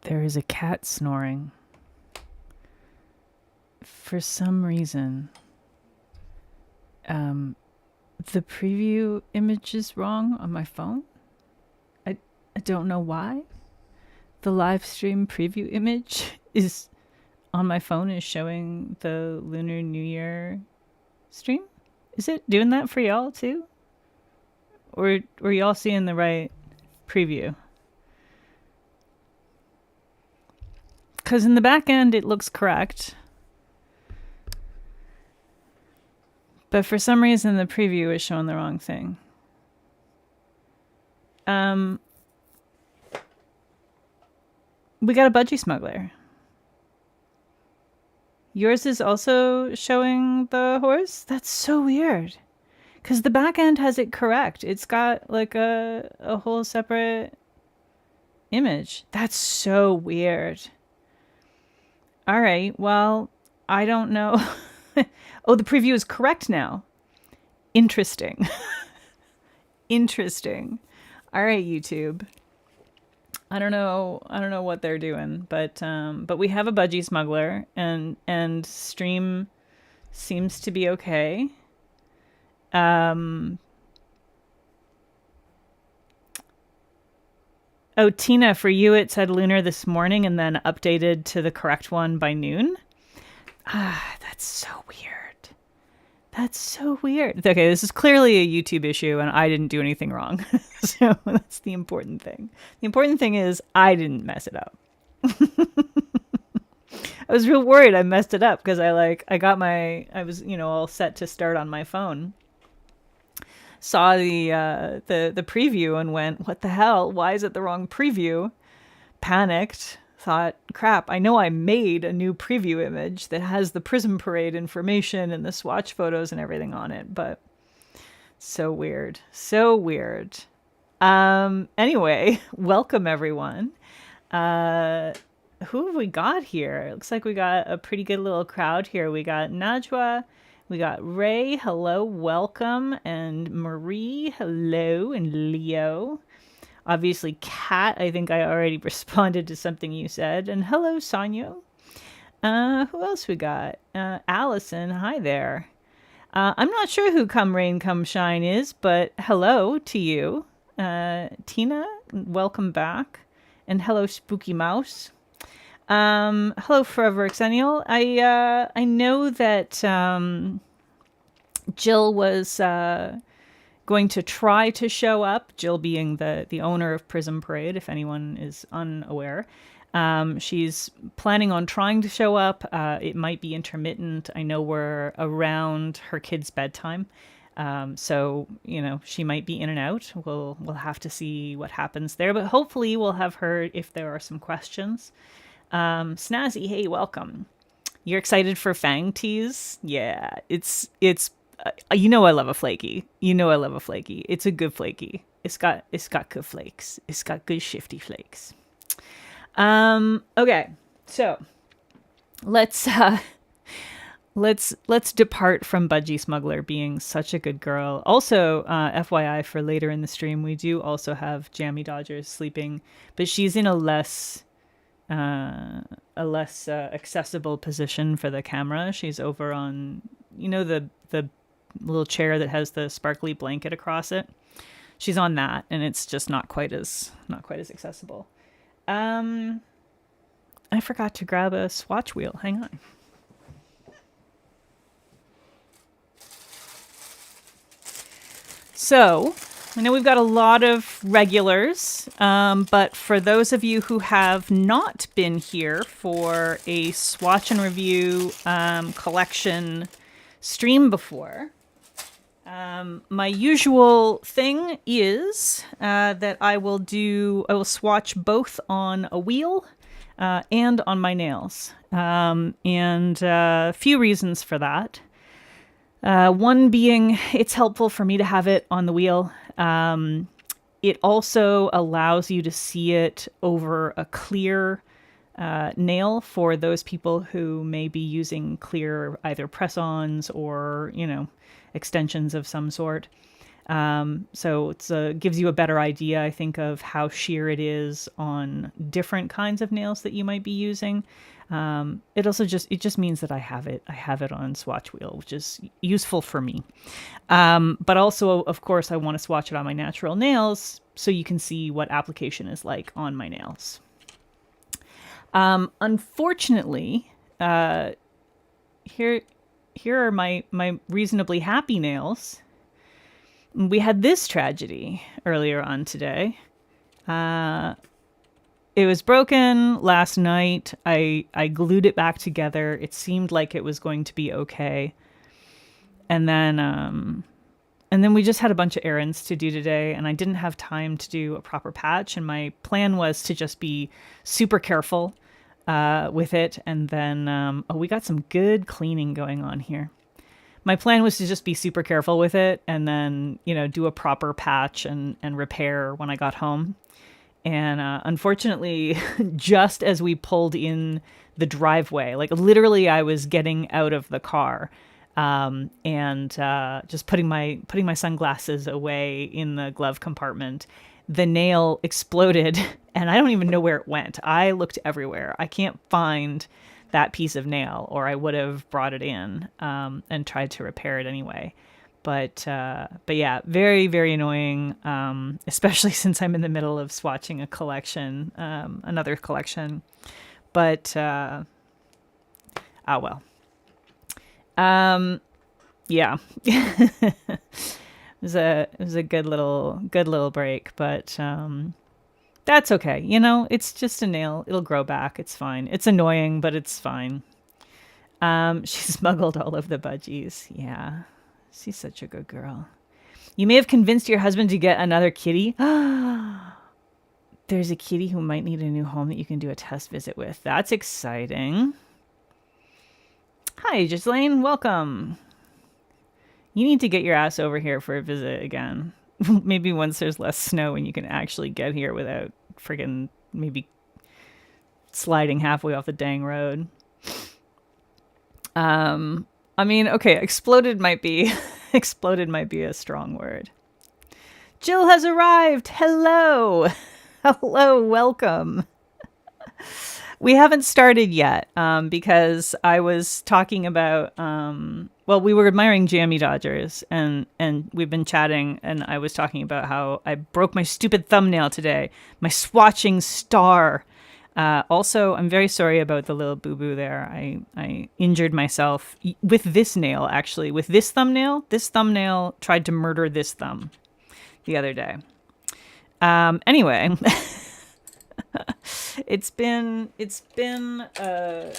There is a cat snoring. For some reason, the preview image is wrong on my phone. I don't know why. The live stream preview image is on my phone is showing the Lunar New Year stream. Is it doing that for y'all too? Or were y'all seeing the right preview? Because in the back end it looks correct. But for some reason the preview is showing the wrong thing. We got a budgie smuggler. Yours is also showing the horse? That's so weird. Because the back end has it correct. It's got like a whole separate image. That's so weird. All right, well, I don't know. Oh, the preview is correct now. Interesting. Interesting. All right, YouTube. I don't know what they're doing, but we have a budgie smuggler, and stream seems to be okay. Oh, Tina, for you it said lunar this morning and then updated to the correct one by noon. That's so weird. That's so weird. Okay, this is clearly a YouTube issue and I didn't do anything wrong. So that's the important thing. The important thing is I didn't mess it up. I was real worried I messed it up because I was, all set to start on my phone. Saw the preview and went, what the hell? Why is it the wrong preview? Panicked. Thought, crap, I know I made a new preview image that has the Prism Parade information and the swatch photos and everything on it, but so weird. So weird. Anyway, welcome everyone. Who have we got here? It looks like we got a pretty good little crowd here. We got Najwa, we got Ray, hello, welcome, and Marie, hello, and Leo. Obviously, Kat, I think I already responded to something you said. And hello, Sonia. Who else we got? Allison, hi there. I'm not sure who Come Rain, Come Shine is, but hello to you. Tina, welcome back. And hello, Spooky Mouse. Hello, Forever Exennial. I know that Jill was going to try to show up, Jill being the owner of Prism Parade, if anyone is unaware. She's planning on trying to show up. It might be intermittent. I know we're around her kid's bedtime. So, she might be in and out. We'll have to see what happens there. But hopefully we'll have her if there are some questions. Snazzy, hey, welcome. You're excited for Fang Teas? Yeah, it's I love a flaky. I love a flaky. It's a good flaky. It's got good flakes. It's got good shifty flakes. Okay, so let's depart from Budgie Smuggler being such a good girl. Also, FYI for later in the stream, we do also have Jammy Dodgers sleeping, but she's in a less accessible position for the camera. She's over on the little chair that has the sparkly blanket across it. She's on that, and it's just not quite as accessible. I forgot to grab a swatch wheel. Hang on. So I know we've got a lot of regulars, but for those of you who have not been here for a swatch and review collection stream before, my usual thing is that I will swatch both on a wheel and on my nails. And a few reasons for that. One being it's helpful for me to have it on the wheel. It also allows you to see it over a clear nail for those people who may be using clear either press-ons or, extensions of some sort. So it's gives you a better idea, I think, of how sheer it is on different kinds of nails that you might be using. It also just means that I have it on swatch wheel, which is useful for me. But also, of course, I want to swatch it on my natural nails so you can see what application is like on my nails. Unfortunately, here are my reasonably happy nails. We had this tragedy earlier on today. It was broken last night. I glued it back together. It seemed like it was going to be okay. And then we just had a bunch of errands to do today, and I didn't have time to do a proper patch. And my plan was to just be super careful with it. And then, we got some good cleaning going on here. My plan was to just be super careful with it and then, do a proper patch and repair when I got home. And unfortunately, just as we pulled in the driveway, like literally I was getting out of the car and just putting my sunglasses away in the glove compartment, the nail exploded and I don't even know where it went. I looked everywhere. I can't find that piece of nail, or I would have brought it in and tried to repair it anyway. But yeah, very, very annoying, especially since I'm in the middle of swatching a collection, another collection. But well. Yeah. It was a good little break, but that's okay. It's just a nail. It'll grow back. It's fine. It's annoying, but it's fine. She smuggled all of the budgies. Yeah. She's such a good girl. You may have convinced your husband to get another kitty. There's a kitty who might need a new home that you can do a test visit with. That's exciting. Hi, Ghislaine. Welcome. You need to get your ass over here for a visit again. Maybe once there's less snow and you can actually get here without friggin' maybe sliding halfway off the dang road. Okay, exploded might be a strong word. Jill has arrived. Hello. Hello, welcome. We haven't started yet because I was talking about we were admiring Jammy Dodgers and we've been chatting, and I was talking about how I broke my stupid thumbnail today, my swatching star. Also, I'm very sorry about the little boo-boo there. I injured myself with this nail, actually. With this thumbnail. This thumbnail tried to murder this thumb the other day. Anyway, it's been an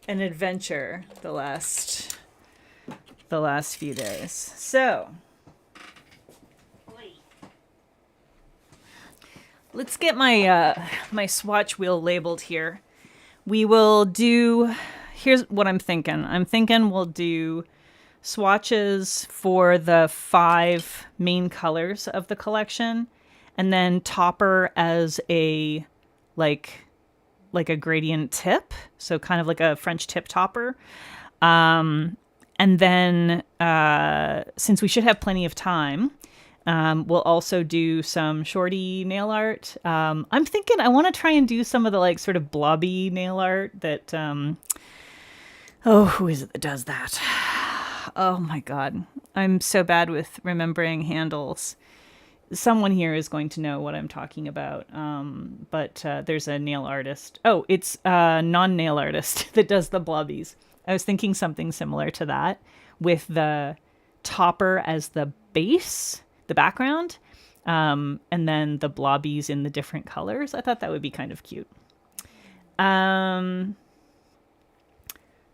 adventure the last few days. So let's get my swatch wheel labeled here. We will do, here's what I'm thinking. I'm thinking we'll do swatches for the 5 main colors of the collection, and then topper as a like a gradient tip, so kind of like a French tip topper. And then since we should have plenty of time, we'll also do some shorty nail art. I'm thinking I want to try and do some of the like sort of blobby nail art that, who is it that does that? Oh my God. I'm so bad with remembering handles. Someone here is going to know what I'm talking about. But there's a nail artist. Oh, it's a non-nail artist that does the blobbies. I was thinking something similar to that with the topper as the base, the background, and then the blobbies in the different colors. I thought that would be kind of cute.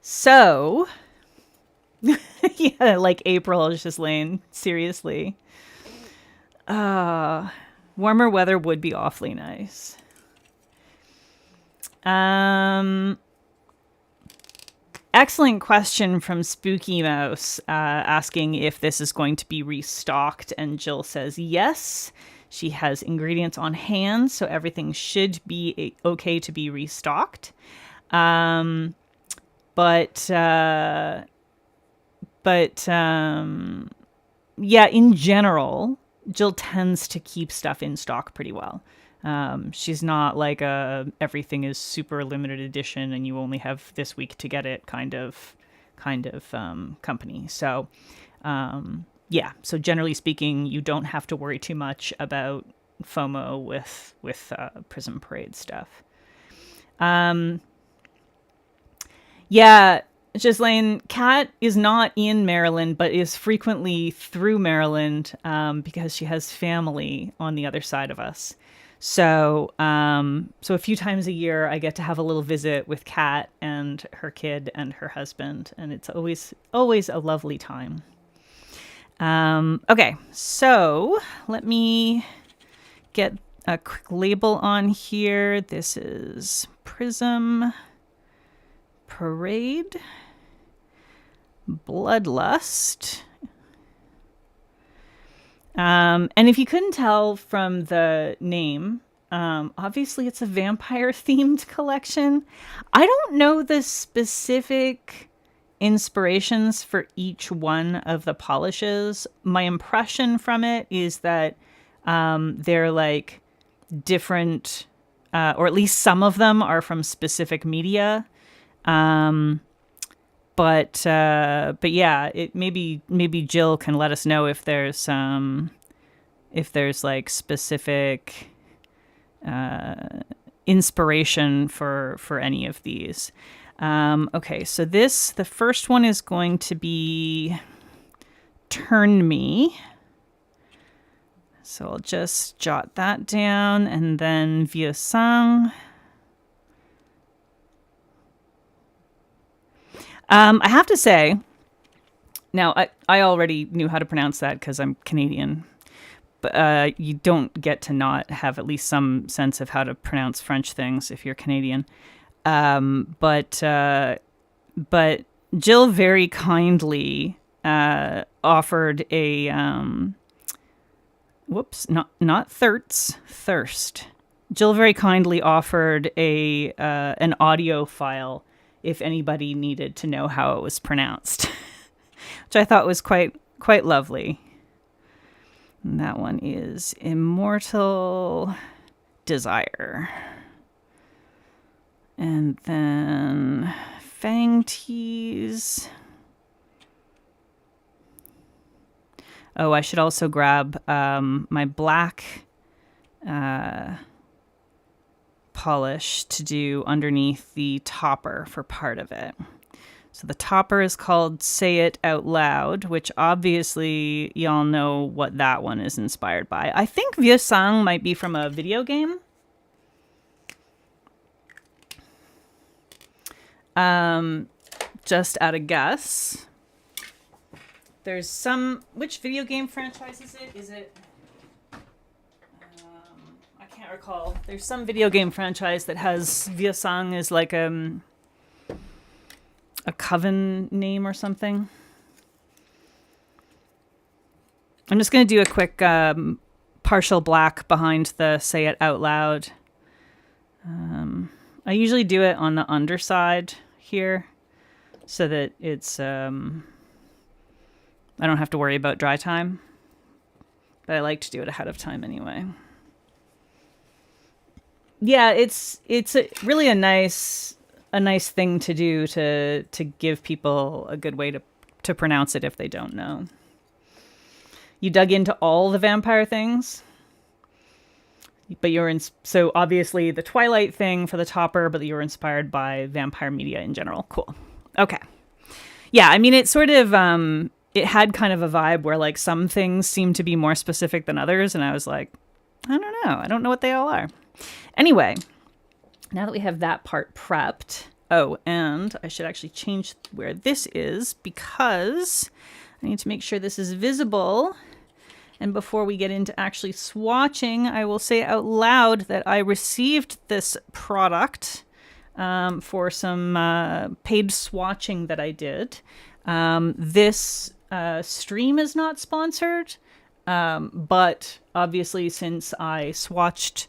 So, yeah, like April is just laying, seriously. Warmer weather would be awfully nice. Excellent question from Spooky Mouse, asking if this is going to be restocked, and Jill says yes. She has ingredients on hand, so everything should be okay to be restocked. But yeah, in general, Jill tends to keep stuff in stock pretty well. She's not like a everything is super limited edition and you only have this week to get it kind of company. So yeah, so generally speaking, you don't have to worry too much about FOMO with Prism Parade stuff. Yeah, Ghislaine, Kat is not in Maryland, but is frequently through Maryland because she has family on the other side of us. So, so a few times a year, I get to have a little visit with Kat and her kid and her husband, and it's always a lovely time. Okay, so let me get a quick label on here. This is Prism Parade Bloodlust. And if you couldn't tell from the name, obviously it's a vampire themed collection. I don't know the specific inspirations for each one of the polishes. My impression from it is that they're like different, or at least some of them are from specific media. But yeah, it maybe Jill can let us know if there's like specific inspiration for any of these. Okay, so the first one is going to be Turn Me. So I'll just jot that down, and then Vieux Sang. I have to say, now I already knew how to pronounce that because I'm Canadian, but you don't get to not have at least some sense of how to pronounce French things if you're Canadian. But Jill very kindly offered a not thirst. Jill very kindly offered an audio file if anybody needed to know how it was pronounced, which I thought was quite lovely. And that one is Immortal Desire. And then Fang Teas. Oh, I should also grab my black polish to do underneath the topper for part of it. So the topper is called Say It Out Loud, which obviously y'all know what that one is inspired by. I think Vieux Sang might be from a video game. Just at a guess. There's some... Which video game franchise is it? Is it... I can't recall. There's some video game franchise that has Vieux Sang as like a coven name or something. I'm just going to do a quick partial black behind the Say It Out Loud. I usually do it on the underside here so that it's... I don't have to worry about dry time, but I like to do it ahead of time anyway. Yeah, it's really a nice thing to do to give people a good way to pronounce it if they don't know. You dug into all the vampire things, but so obviously the Twilight thing for the topper, but you were inspired by vampire media in general. Cool. Okay. Yeah, I mean, it sort of it had kind of a vibe where like some things seem to be more specific than others, and I was like, I don't know what they all are. Anyway, now that we have that part prepped, oh, and I should actually change where this is because I need to make sure this is visible. And before we get into actually swatching, I will say out loud that I received this product for some paid swatching that I did. This stream is not sponsored, but obviously since I swatched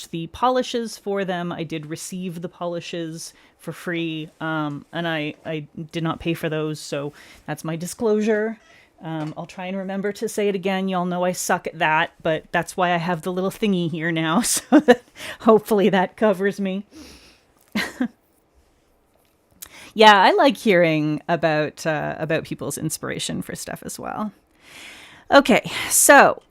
the polishes for them, I did receive the polishes for free, and I did not pay for those, so that's my disclosure. I'll try and remember to say it again. Y'all know I suck at that, but that's why I have the little thingy here now, so that hopefully that covers me. Yeah, I like hearing about people's inspiration for stuff as well. Okay, so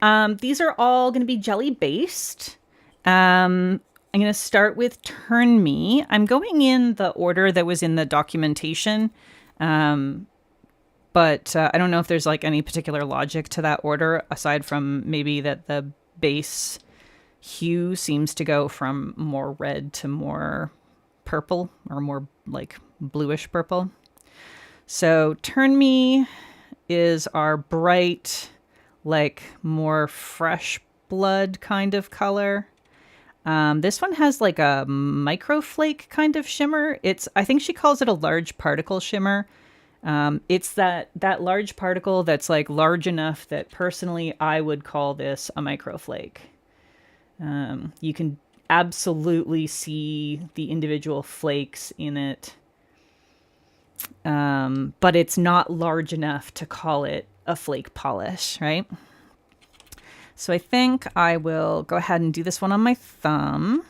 these are all going to be jelly based. I'm going to start with Turn Me. I'm going in the order that was in the documentation, but I don't know if there's like any particular logic to that order aside from maybe that the base hue seems to go from more red to more purple or more like bluish purple. So Turn Me is our bright, like more fresh blood kind of color. This one has like a microflake kind of shimmer. I think she calls it a large particle shimmer. It's that large particle that's like large enough that personally I would call this a microflake. You can absolutely see the individual flakes in it. But it's not large enough to call it a flake polish, right? So I think I will go ahead and do this one on my thumb.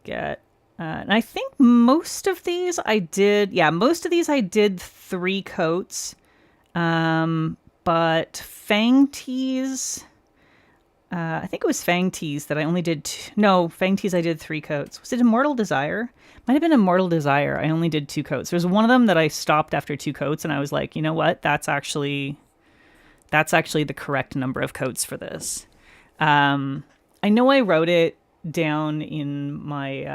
And I think most of these I did 3 coats. But Fang Teas, I think it was Fang Teas that I only did Fang Teas I did 3 coats. Was it Immortal Desire? Might have been Immortal Desire. I only did 2 coats. There's one of them that I stopped after 2 coats and I was like, you know what? That's actually the correct number of coats for this. I know I wrote it down in my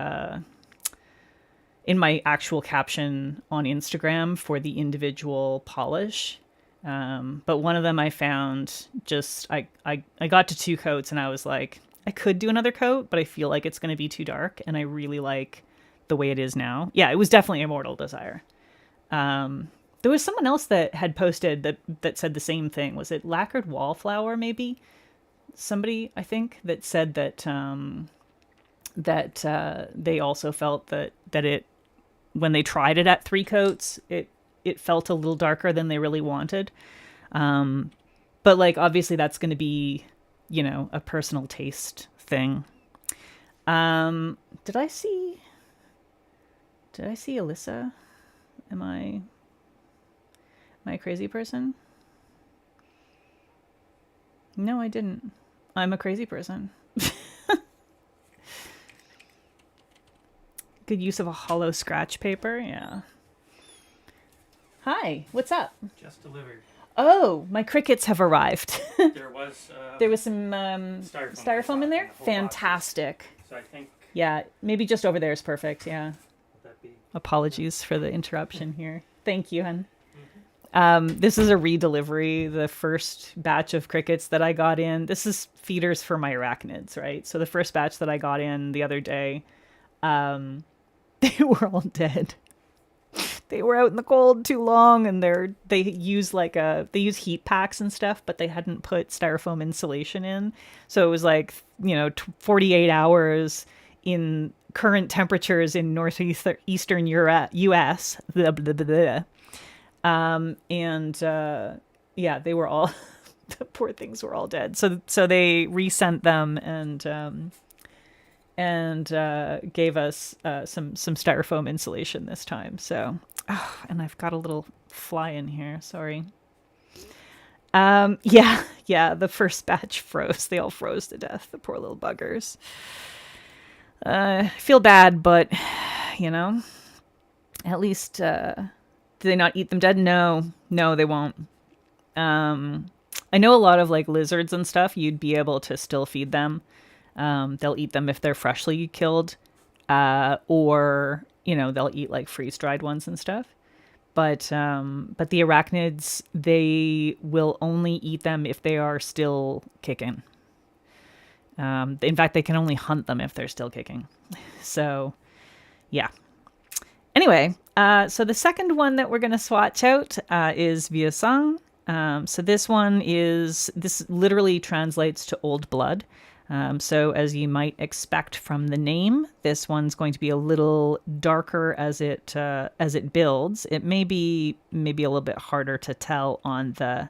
actual caption on Instagram for the individual polish. But one of them I found I got to 2 coats and I was like, I could do another coat, but I feel like it's going to be too dark. And I really like the way it is now. Yeah, it was definitely Immortal Desire. There was someone else that had posted that said the same thing. Was it Lacquered Wallflower maybe? Somebody, I think, that said that, they also felt that it, when they tried it at 3 coats, it felt a little darker than they really wanted. But like, obviously that's going to be, a personal taste thing. Did I see Alyssa? Am I a crazy person? No, I didn't. I'm a crazy person. Good use of a hollow scratch paper. Yeah. Hi, what's up? Just delivered. Oh, my crickets have arrived. There was some styrofoam in there. Fantastic. Boxes. So I think. Yeah, maybe just over there is perfect. Yeah. That be? Apologies for the interruption here. Thank you, hun. This is a redelivery. The first batch of crickets that I got in. This is feeders for my arachnids, right? So the first batch that I got in the other day, they were all dead. They were out in the cold too long, and they use heat packs and stuff, but they hadn't put styrofoam insulation in. So it was like, 48 hours in current temperatures in northeastern US. Blah, blah, blah, blah. Yeah, they were all, the poor things were all dead. So they resent them and gave us some styrofoam insulation this time. So, and I've got a little fly in here. Sorry. Yeah, the first batch froze. They all froze to death. The poor little buggers. I feel bad, but at least do they not eat them dead? No, they won't. I know a lot of like lizards and stuff. You'd be able to still feed them. They'll eat them if they're freshly killed, or they'll eat like freeze-dried ones and stuff. But the arachnids, they will only eat them if they are still kicking. In fact, they can only hunt them if they're still kicking. So, yeah. Anyway, so the second one that we're going to swatch out is Vieux. So this literally translates to old blood. So as you might expect from the name, this one's going to be a little darker as it builds. It may be maybe a little bit harder to tell on the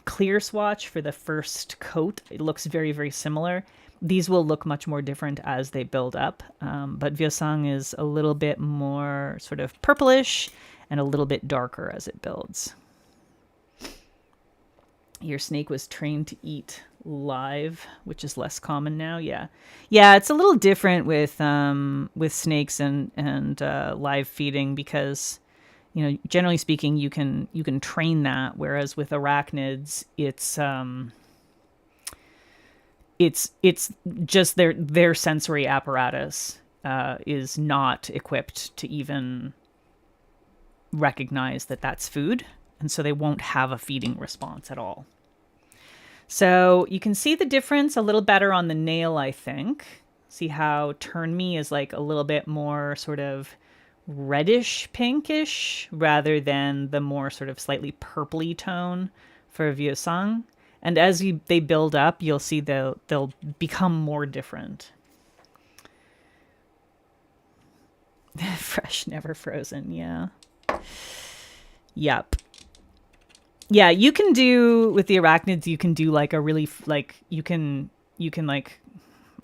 clear swatch for the first coat. It looks very, very similar. These will look much more different as they build up. But Vieux Sang is a little bit more sort of purplish and a little bit darker as it builds. Your snake was trained to eat live, which is less common now. Yeah, it's a little different with snakes and live feeding because, you know, generally speaking, you can train that, whereas with arachnids, it's just their sensory apparatus is not equipped to even recognize that that's food, and so they won't have a feeding response at all. So you can see the difference a little better on the nail, I think. See how Turn Me is like a little bit more sort of reddish pinkish rather than the more sort of slightly purpley tone for Vieux Sang. And as they build up, you'll see they'll become more different. Fresh, never frozen. Yeah. Yep. Yeah, you can do with the arachnids, you can do like a really you can like,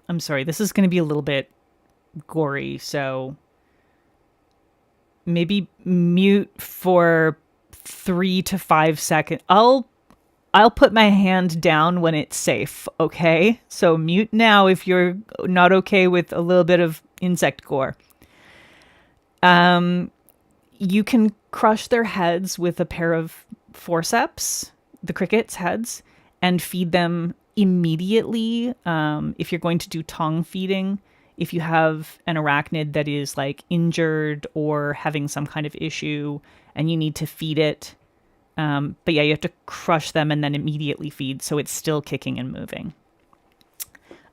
I'm sorry, this is going to be a little bit gory, so maybe mute for 3 to 5 seconds. I'll put my hand down when it's safe, okay? So mute now if you're not okay with a little bit of insect gore. You can crush their heads with a pair of forceps, the crickets' heads, and feed them immediately. If you're going to do tongue feeding, if you have an arachnid that is like injured or having some kind of issue and you need to feed it, but yeah, you have to crush them and then immediately feed, so it's still kicking and moving.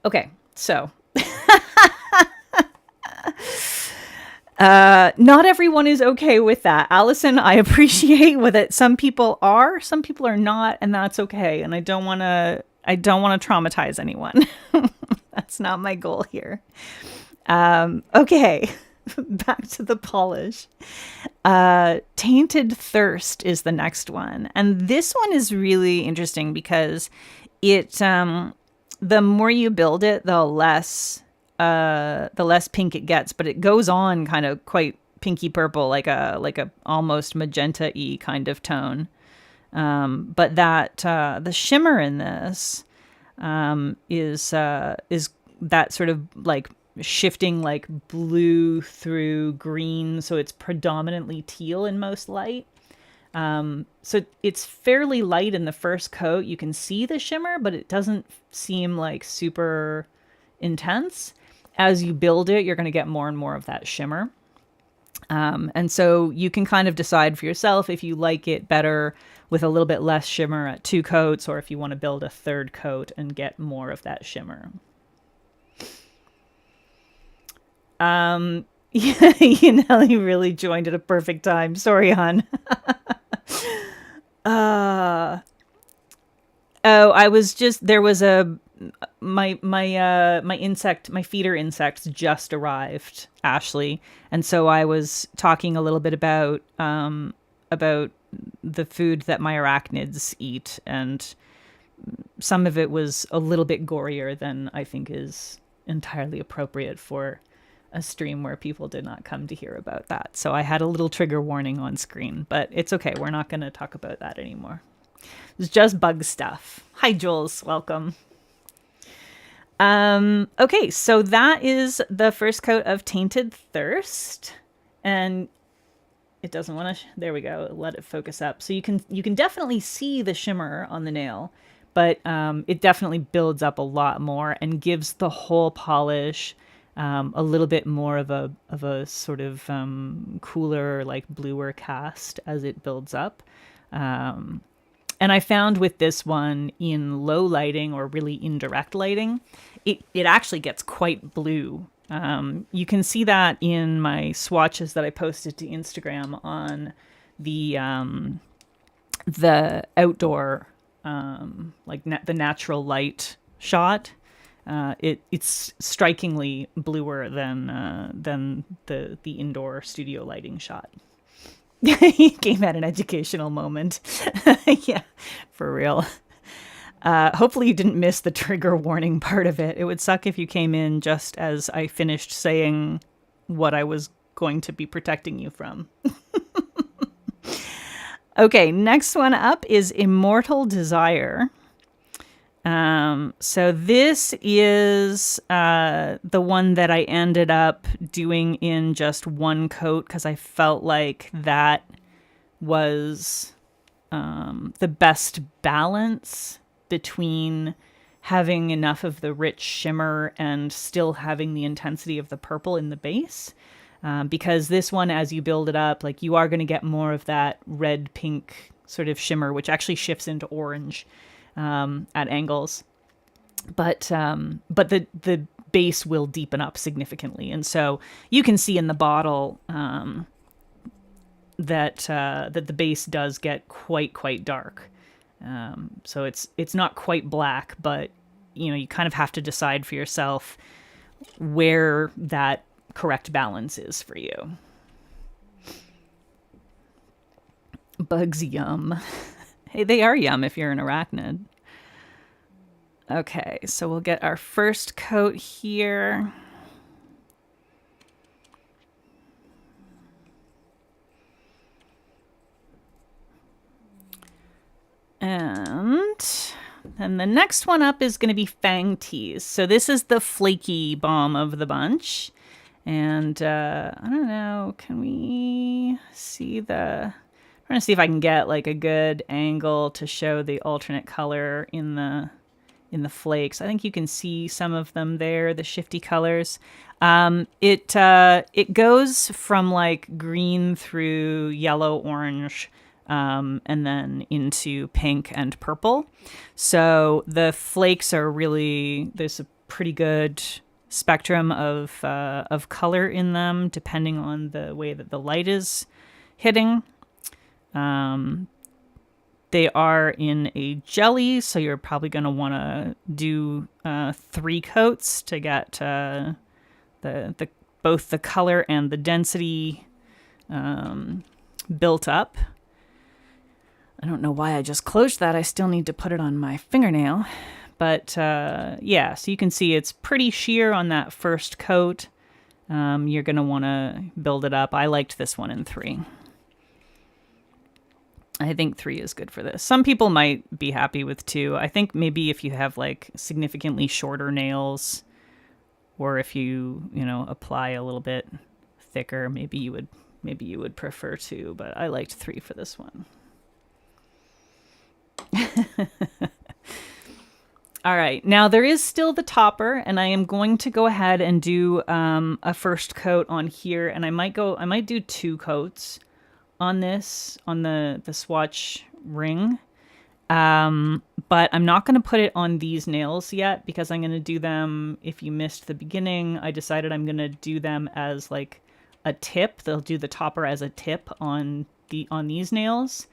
Okay, so not everyone is okay with that. Allison, I appreciate with it. Some people are, some people are not, and that's okay. And I don't want to traumatize anyone. That's not my goal here. Okay, back to the polish. Tainted Thirst is the next one. And this one is really interesting because it, the more you build it, the less pink it gets, but it goes on kind of quite pinky purple, like a almost magenta-y kind of tone. But that the shimmer in this is that sort of like shifting like blue through green, so it's predominantly teal in most light. So it's fairly light in the first coat. You can see the shimmer, but it doesn't seem like super intense. As you build it, you're going to get more and more of that shimmer. And so you can kind of decide for yourself if you like it better with a little bit less shimmer at 2 coats, or if you want to build a 3rd coat and get more of that shimmer. Yeah, Nelly really joined at a perfect time. Sorry, hon. Oh, I was just, there was my feeder insects just arrived, Ashley. And so I was talking a little bit about the food that my arachnids eat. And some of it was a little bit gorier than I think is entirely appropriate for a stream where people did not come to hear about that. So I had a little trigger warning on screen, but it's okay. We're not going to talk about that anymore. It's just bug stuff. Hi, Jules. Welcome. Okay, so that is the first coat of Tainted Thirst. And it doesn't want to... there we go. Let it focus up. So you can definitely see the shimmer on the nail, but it definitely builds up a lot more and gives the whole polish a little bit more of a sort of cooler, like bluer cast as it builds up. And I found with this one in low lighting or really indirect lighting, it actually gets quite blue. You can see that in my swatches that I posted to Instagram on the outdoor, the natural light shot. It's strikingly bluer than the indoor studio lighting shot. He came at an educational moment. Yeah, for real. Hopefully you didn't miss the trigger warning part of it. It would suck if you came in just as I finished saying what I was going to be protecting you from. Okay, next one up is Immortal Desire. So this is the one that I ended up doing in just one coat because I felt like that was the best balance between having enough of the rich shimmer and still having the intensity of the purple in the base. Because this one, as you build it up, like you are going to get more of that red pink sort of shimmer, which actually shifts into orange at angles. But the base will deepen up significantly, and so you can see in the bottle that the base does get quite dark. So it's not quite black, but you kind of have to decide for yourself where that correct balance is for you. Bugs yum. Hey, they are yum if you're an arachnid. Okay, so we'll get our first coat here. And then the next one up is going to be Fang Tease. So this is the flaky bomb of the bunch. And I don't know, can we see I'm trying to see if I can get like a good angle to show the alternate color in the flakes. I think you can see some of them there, the shifty colors. It goes from like green through yellow, orange, and then into pink and purple. So the flakes are really, there's a pretty good spectrum of color in them, depending on the way that the light is hitting. They are in a jelly, so you're probably going to want to do 3 coats to get the both the color and the density built up. I don't know why I just closed that. I still need to put it on my fingernail. But yeah, so you can see it's pretty sheer on that first coat. You're going to want to build it up. I liked this one in 3. I think 3 is good for this. Some people might be happy with 2. I think maybe if you have like significantly shorter nails, or if you apply a little bit thicker, maybe you would prefer 2. But I liked 3 for this one. All right, now there is still the topper, and I am going to go ahead and do a first coat on here, and I might do 2 coats on this, on the swatch ring. But I'm not going to put it on these nails yet because I'm going to do them, if you missed the beginning, I decided I'm going to do them as like a tip. They'll do the topper as a tip on these nails.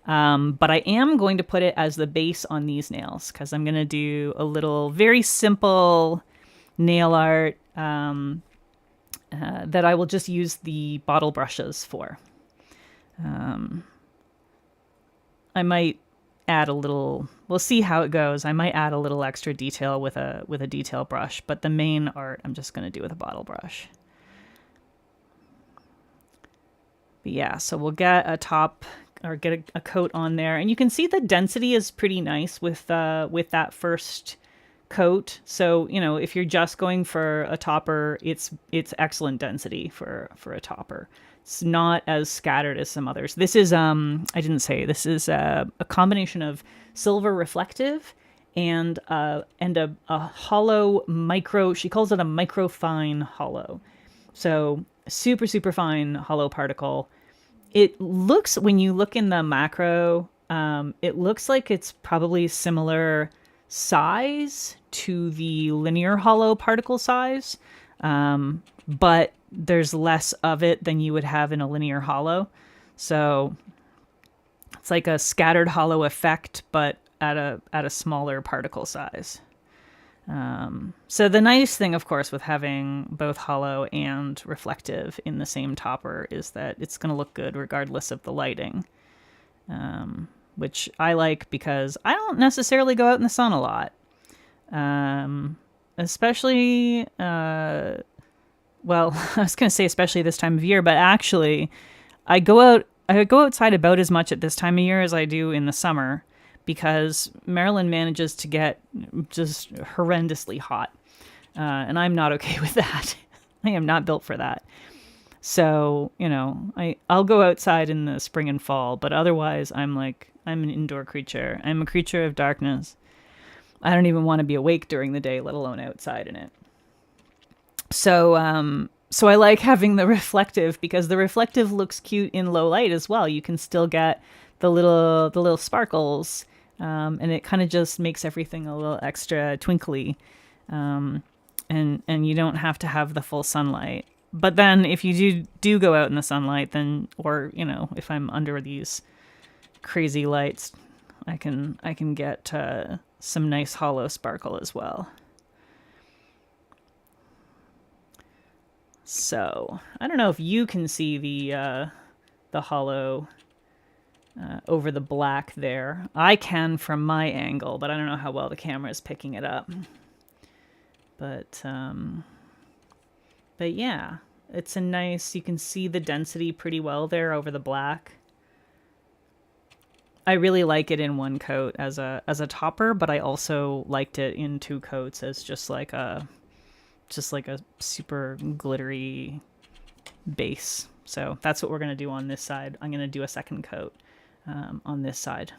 But I am going to put it as the base on these nails because I'm going to do a little very simple nail art that I will just use the bottle brushes for. I might add a little, we'll see how it goes. I might add a little extra detail with a detail brush, but the main art I'm just going to do with a bottle brush. But yeah, so we'll get a top or get a coat on there, and you can see the density is pretty nice with that first coat. So if you're just going for a topper, it's excellent density for a topper. It's not as scattered as some others. This is I didn't say, this is a combination of silver reflective and a hollow micro. She calls it a microfine hollow. So super fine hollow particle. It looks, when you look in the macro, it looks like it's probably similar size to the linear hollow particle size, but there's less of it than you would have in a linear hollow. So it's like a scattered hollow effect, but at a smaller particle size. So the nice thing, of course, with having both hollow and reflective in the same topper is that it's going to look good regardless of the lighting, which I like because I don't necessarily go out in the sun a lot, especially, well, I was going to say especially this time of year, but actually I go outside about as much at this time of year as I do in the summer, because Maryland manages to get just horrendously hot. And I'm not okay with that. I am not built for that. So, I'll go outside in the spring and fall, but otherwise I'm an indoor creature. I'm a creature of darkness. I don't even want to be awake during the day, let alone outside in it. So I like having the reflective, because the reflective looks cute in low light as well. You can still get the little sparkles, and it kind of just makes everything a little extra twinkly, and you don't have to have the full sunlight. But then if you do go out in the sunlight, then, or if I'm under these crazy lights, I can get some nice hollow sparkle as well. So I don't know if you can see the hollow over the black there. I can from my angle, but I don't know how well the camera is picking it up. But yeah, it's a nice, you can see the density pretty well there over the black. I really like it in one coat as a topper, but I also liked it in two coats as just like a super glittery base. So that's what we're going to do on this side. I'm going to do a second coat on this side.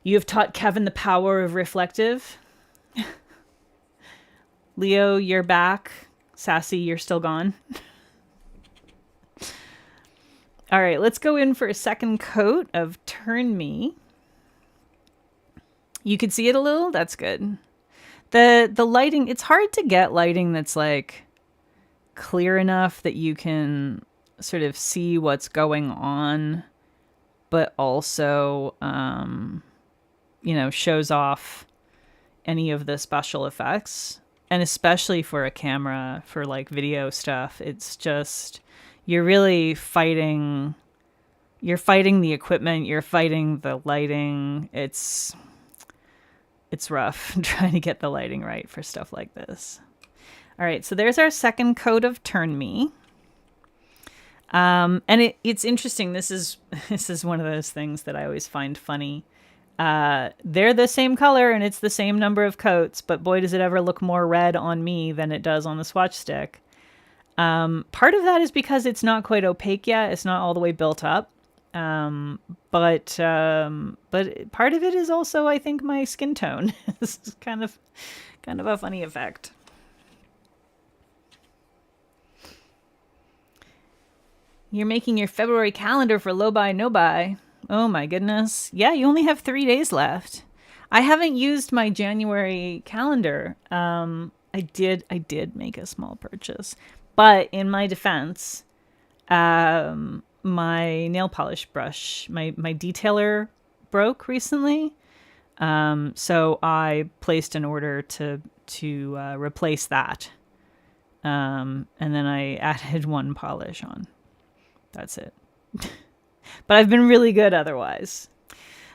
You have taught Kevin the power of reflective. Leo, you're back. Sassy, you're still gone. All right, let's go in for a second coat of Turn Me. You can see it a little? That's good. The lighting, it's hard to get lighting that's like clear enough that you can sort of see what's going on, but also, shows off any of the special effects. And especially for a camera, for like video stuff, it's just, you're really fighting the equipment, you're fighting the lighting. It's rough trying to get the lighting right for stuff like this. All right, so there's our second coat of Turn Me. And it's interesting. This is one of those things that I always find funny. They're the same color and it's the same number of coats, but boy, does it ever look more red on me than it does on the Swatch stick. Part of that is because it's not quite opaque yet. It's not all the way built up. But part of it is also, I think, my skin tone. This is kind of a funny effect. You're making your February calendar for low buy, no buy. Oh my goodness. Yeah, you only have 3 days left. I haven't used my January calendar. I did make a small purchase, but in my defense, my nail polish brush, my detailer broke recently. So I placed an order to replace that. And then I added one polish on. That's it. But I've been really good otherwise.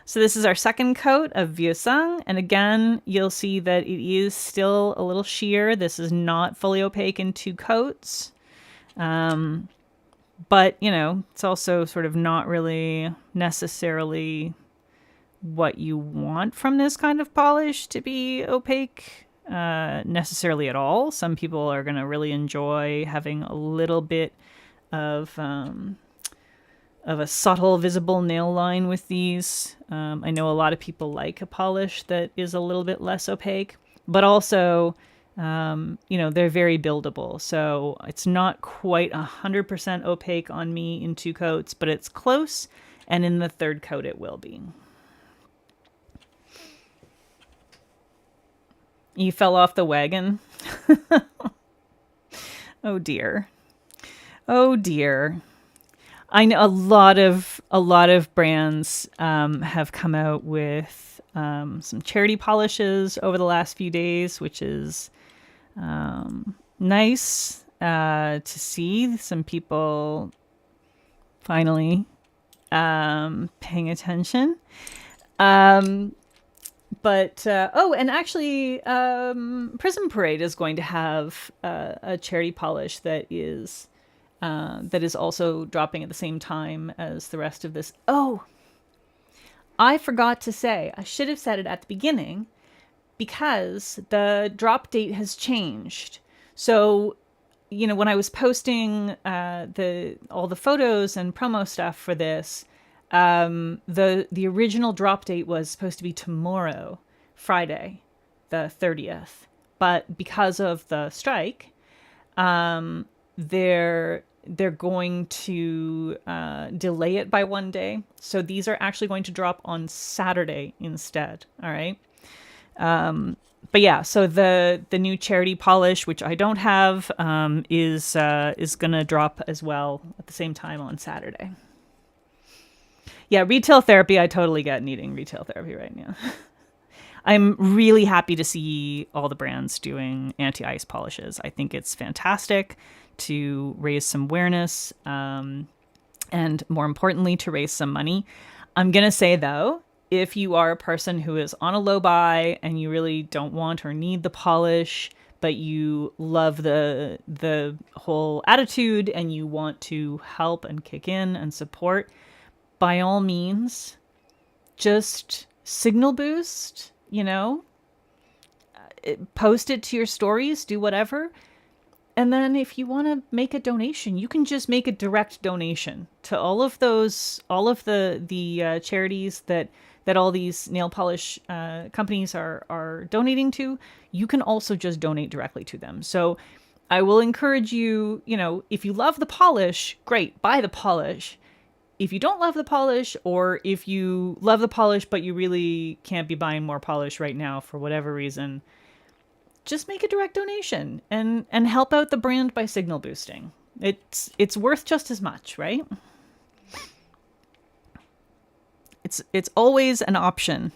So this is our second coat of Vieux Sang. And again, you'll see that it is still a little sheer. This is not fully opaque in 2 coats. But, it's also sort of not really necessarily what you want from this kind of polish to be opaque necessarily at all. Some people are going to really enjoy having a little bit of a subtle visible nail line with these. I know a lot of people like a polish that is a little bit less opaque, but also, they're very buildable. So it's not quite 100% opaque on me in 2 coats, but it's close. And in the third coat, it will be. You fell off the wagon. Oh dear. Oh dear. I know a lot of brands have come out with some charity polishes over the last few days, which is nice to see some people finally paying attention. And actually, Prism Parade is going to have a charity polish that is also dropping at the same time as the rest of this. Oh, I forgot to say, I should have said it at the beginning, because the drop date has changed. So, when I was posting all the photos and promo stuff for this, the original drop date was supposed to be tomorrow, Friday, the 30th. But because of the strike, they're going to delay it by one day. So these are actually going to drop on Saturday instead. All right. But yeah, so the new charity polish, which I don't have, is going to drop as well at the same time on Saturday. Yeah, retail therapy. I totally get needing retail therapy right now. I'm really happy to see all the brands doing anti-ice polishes. I think it's fantastic to raise some awareness, and more importantly, to raise some money. I'm going to say, though, if you are a person who is on a low buy and you really don't want or need the polish, but you love the whole attitude and you want to help and kick in and support, by all means, just signal boost, post it to your stories, do whatever. And then if you want to make a donation, you can just make a direct donation to all of the charities that all these nail polish companies are donating to. You can also just donate directly to them. So I will encourage you, if you love the polish, great, buy the polish. If you don't love the polish, or if you love the polish but you really can't be buying more polish right now for whatever reason, just make a direct donation and help out the brand by signal boosting. It's worth just as much, right? It's always an option.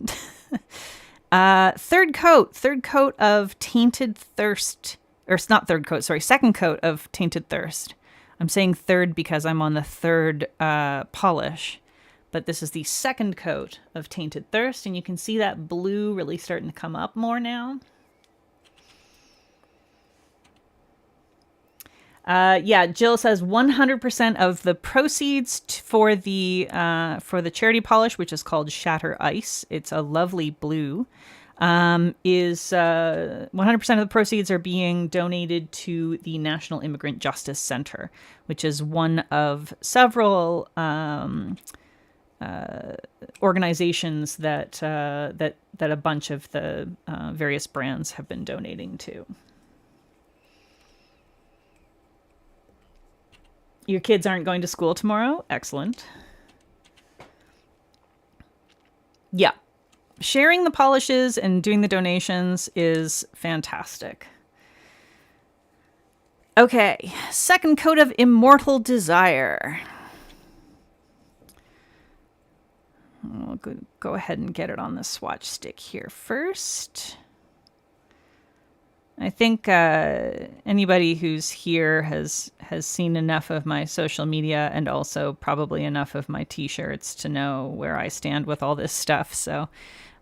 Third coat of Tainted Thirst, or it's not third coat, sorry, second coat of Tainted Thirst. I'm saying third because I'm on the third polish, but this is the second coat of Tainted Thirst, and you can see that blue really starting to come up more now. Jill says 100% of the proceeds for the charity polish, which is called Shatter Ice, it's a lovely blue, is 100% of the proceeds are being donated to the National Immigrant Justice Center, which is one of several organizations that a bunch of the various brands have been donating to. Your kids aren't going to school tomorrow? Excellent. Yeah. Sharing the polishes and doing the donations is fantastic. Okay. Second coat of Immortal Desire. I'll go ahead and get it on the swatch stick here first. I think anybody who's here has seen enough of my social media and also probably enough of my t-shirts to know where I stand with all this stuff. So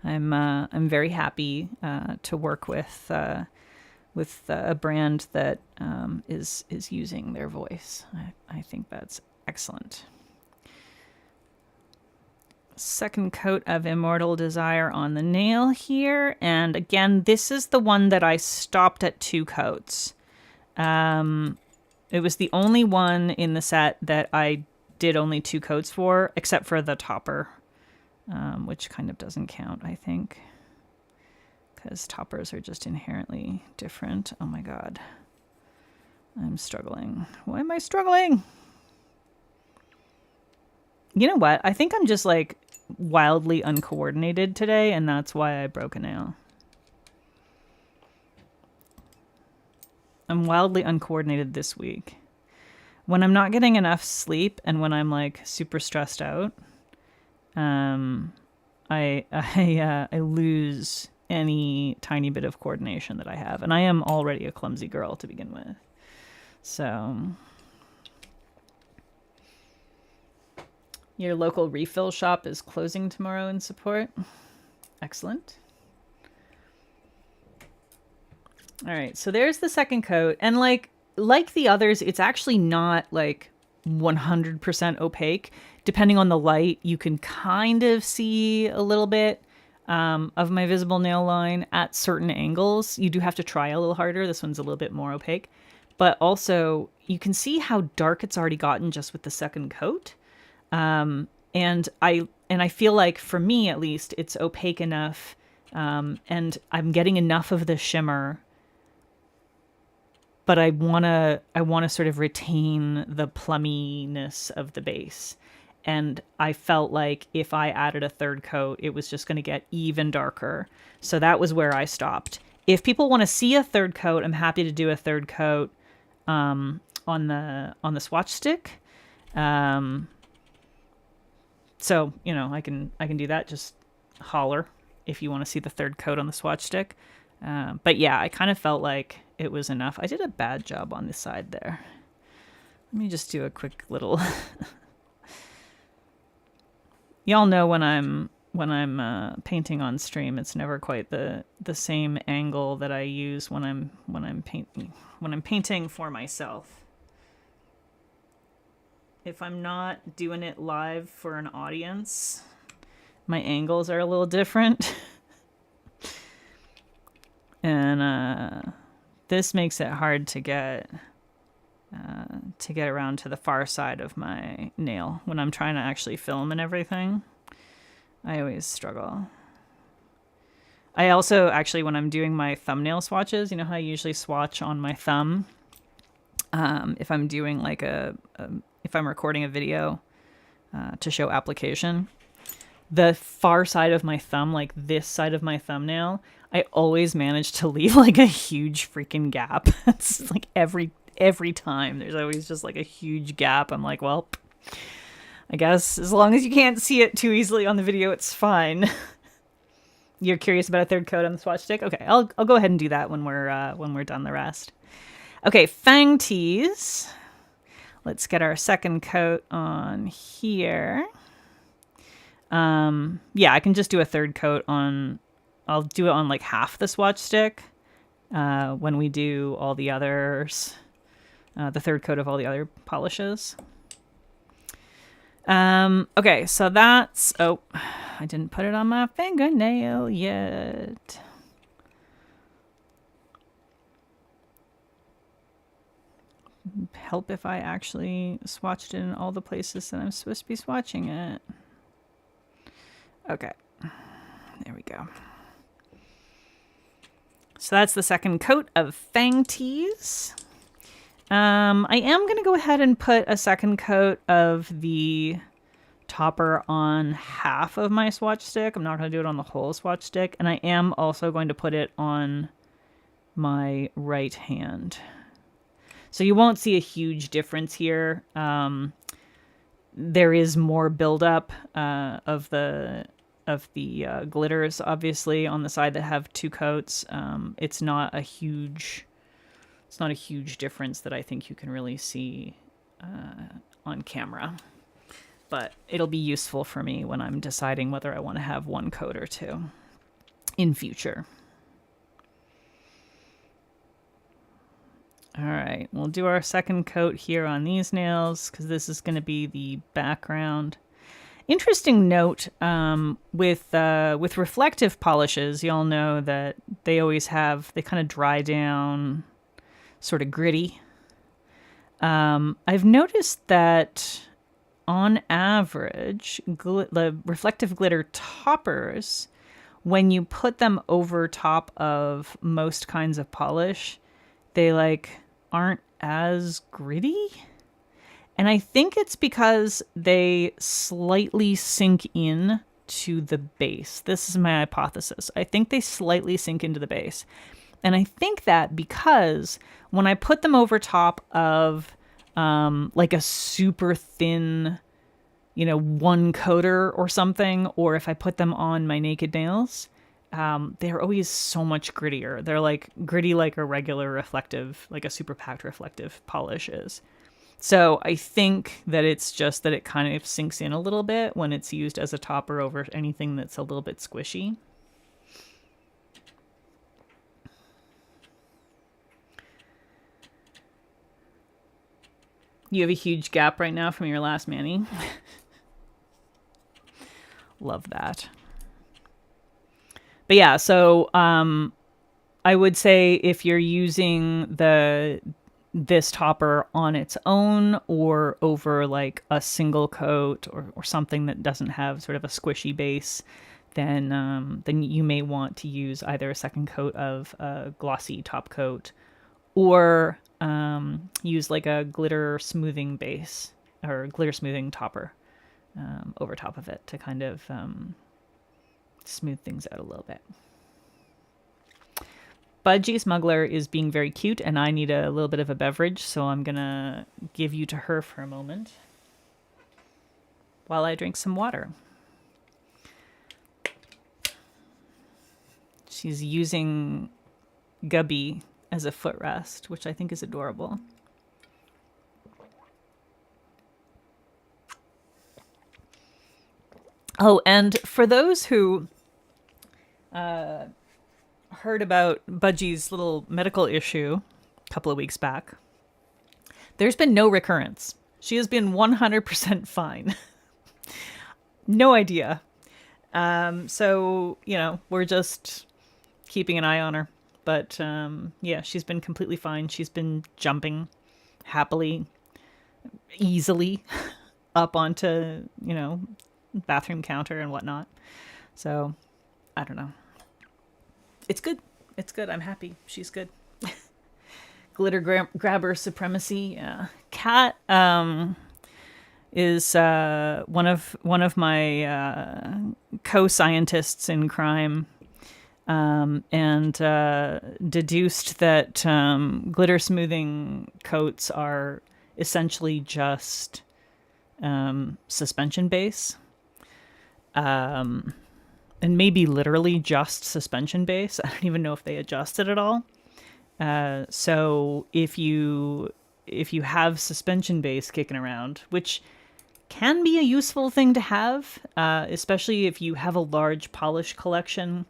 I'm very happy to work with a brand that is using their voice. I think that's excellent. Second coat of Immortal Desire on the nail here. And again, this is the one that I stopped at 2 coats. It was the only one in the set that I did only 2 coats for, except for the topper, which kind of doesn't count, I think, because toppers are just inherently different. Oh my God. I'm struggling. Why am I struggling? You know what? I think I'm just like wildly uncoordinated today, and that's why I broke a nail. I'm wildly uncoordinated this week. When I'm not getting enough sleep and when I'm like super stressed out, I I lose any tiny bit of coordination that I have, and I am already a clumsy girl to begin with. So your local refill shop is closing tomorrow in support. Excellent. All right, so there's the second coat, and like the others, it's actually not like 100% opaque. Depending on the light, you can kind of see a little bit of my visible nail line at certain angles. You do have to try a little harder. This one's a little bit more opaque, but also you can see how dark it's already gotten just with the second coat. And I feel like, for me at least, it's opaque enough, and I'm getting enough of the shimmer, but I wanna sort of retain the plumminess of the base. And I felt like if I added a third coat, it was just going to get even darker. So that was where I stopped. If people want to see a third coat, I'm happy to do a third coat on the swatch stick. So, you know, I can do that. Just holler if you want to see the third coat on the swatch stick. But yeah, I kind of felt like it was enough. I did a bad job on this side there. Let me just do a quick little... Y'all know when I'm painting on stream, it's never quite the same angle that I use when I'm painting for myself. If I'm not doing it live for an audience, my angles are a little different. And this makes it hard to get around to the far side of my nail when I'm trying to actually film and everything. I always struggle. I also actually, when I'm doing my thumbnail swatches, you know how I usually swatch on my thumb? If I'm doing like if I'm recording a video to show application, the far side of my thumb, like this side of my thumbnail, I always manage to leave like a huge freaking gap. It's like every time there's always just like a huge gap. I'm like, well, I guess as long as you can't see it too easily on the video, it's fine. You're curious about a third coat on the swatch stick? Okay, I'll go ahead and do that when we're done the rest. Okay, fang tees. Let's get our second coat on here. Yeah, I can just do a third coat on. I'll do it on like half the swatch stick when we do all the others. The third coat of all the other polishes. Okay, so that's... Oh, I didn't put it on my fingernail yet. Help if I actually swatched it in all the places that I'm supposed to be swatching it. Okay, there we go. So that's the second coat of fang tees. I am going to go ahead and put a second coat of the topper on half of my swatch stick. I'm not going to do it on the whole swatch stick. And I am also going to put it on my right hand. So you won't see a huge difference here. There is more buildup of the glitters, obviously, on the side that have two coats. It's not a huge difference that I think you can really see on camera. But it'll be useful for me when I'm deciding whether I want to have one coat or two in future. All right, we'll do our second coat here on these nails because this is going to be the background. Interesting note, with reflective polishes, y'all know that they kind of dry down sort of gritty. I've noticed that on average, the reflective glitter toppers, when you put them over top of most kinds of polish, they aren't as gritty. And I think it's because they slightly sink in to the base. This is my hypothesis. I think they slightly sink into the base. And I think that because when I put them over top of like a super thin one coater or something, or if I put them on my naked nails, they're always so much grittier. They're like gritty like a regular reflective, like a super packed reflective polish is. So I think that it's just that it kind of sinks in a little bit when it's used as a topper over anything that's a little bit squishy. You have a huge gap right now from your last mani. Love that. But yeah, so I would say if you're using this topper on its own or over like a single coat or something that doesn't have sort of a squishy base, then you may want to use either a second coat of a glossy top coat or use like a glitter smoothing base or glitter smoothing topper over top of it to kind of smooth things out a little bit. Budgie Smuggler is being very cute, and I need a little bit of a beverage, so I'm gonna give you to her for a moment while I drink some water. She's using Gubby as a footrest, which I think is adorable. Oh, and for those who heard about Budgie's little medical issue a couple of weeks back, there's been no recurrence. She has been 100% fine. No idea. So, we're just keeping an eye on her. But, yeah, she's been completely fine. She's been jumping happily, easily up onto, bathroom counter and whatnot. So, I don't know. It's good. It's good. I'm happy. She's good. Glitter grabber supremacy. Yeah. Kat is one of my co-scientists in crime, and deduced that glitter smoothing coats are essentially just suspension base. And maybe literally just suspension base. I don't even know if they adjust it at all. So if you have suspension base kicking around, which can be a useful thing to have, especially if you have a large polish collection,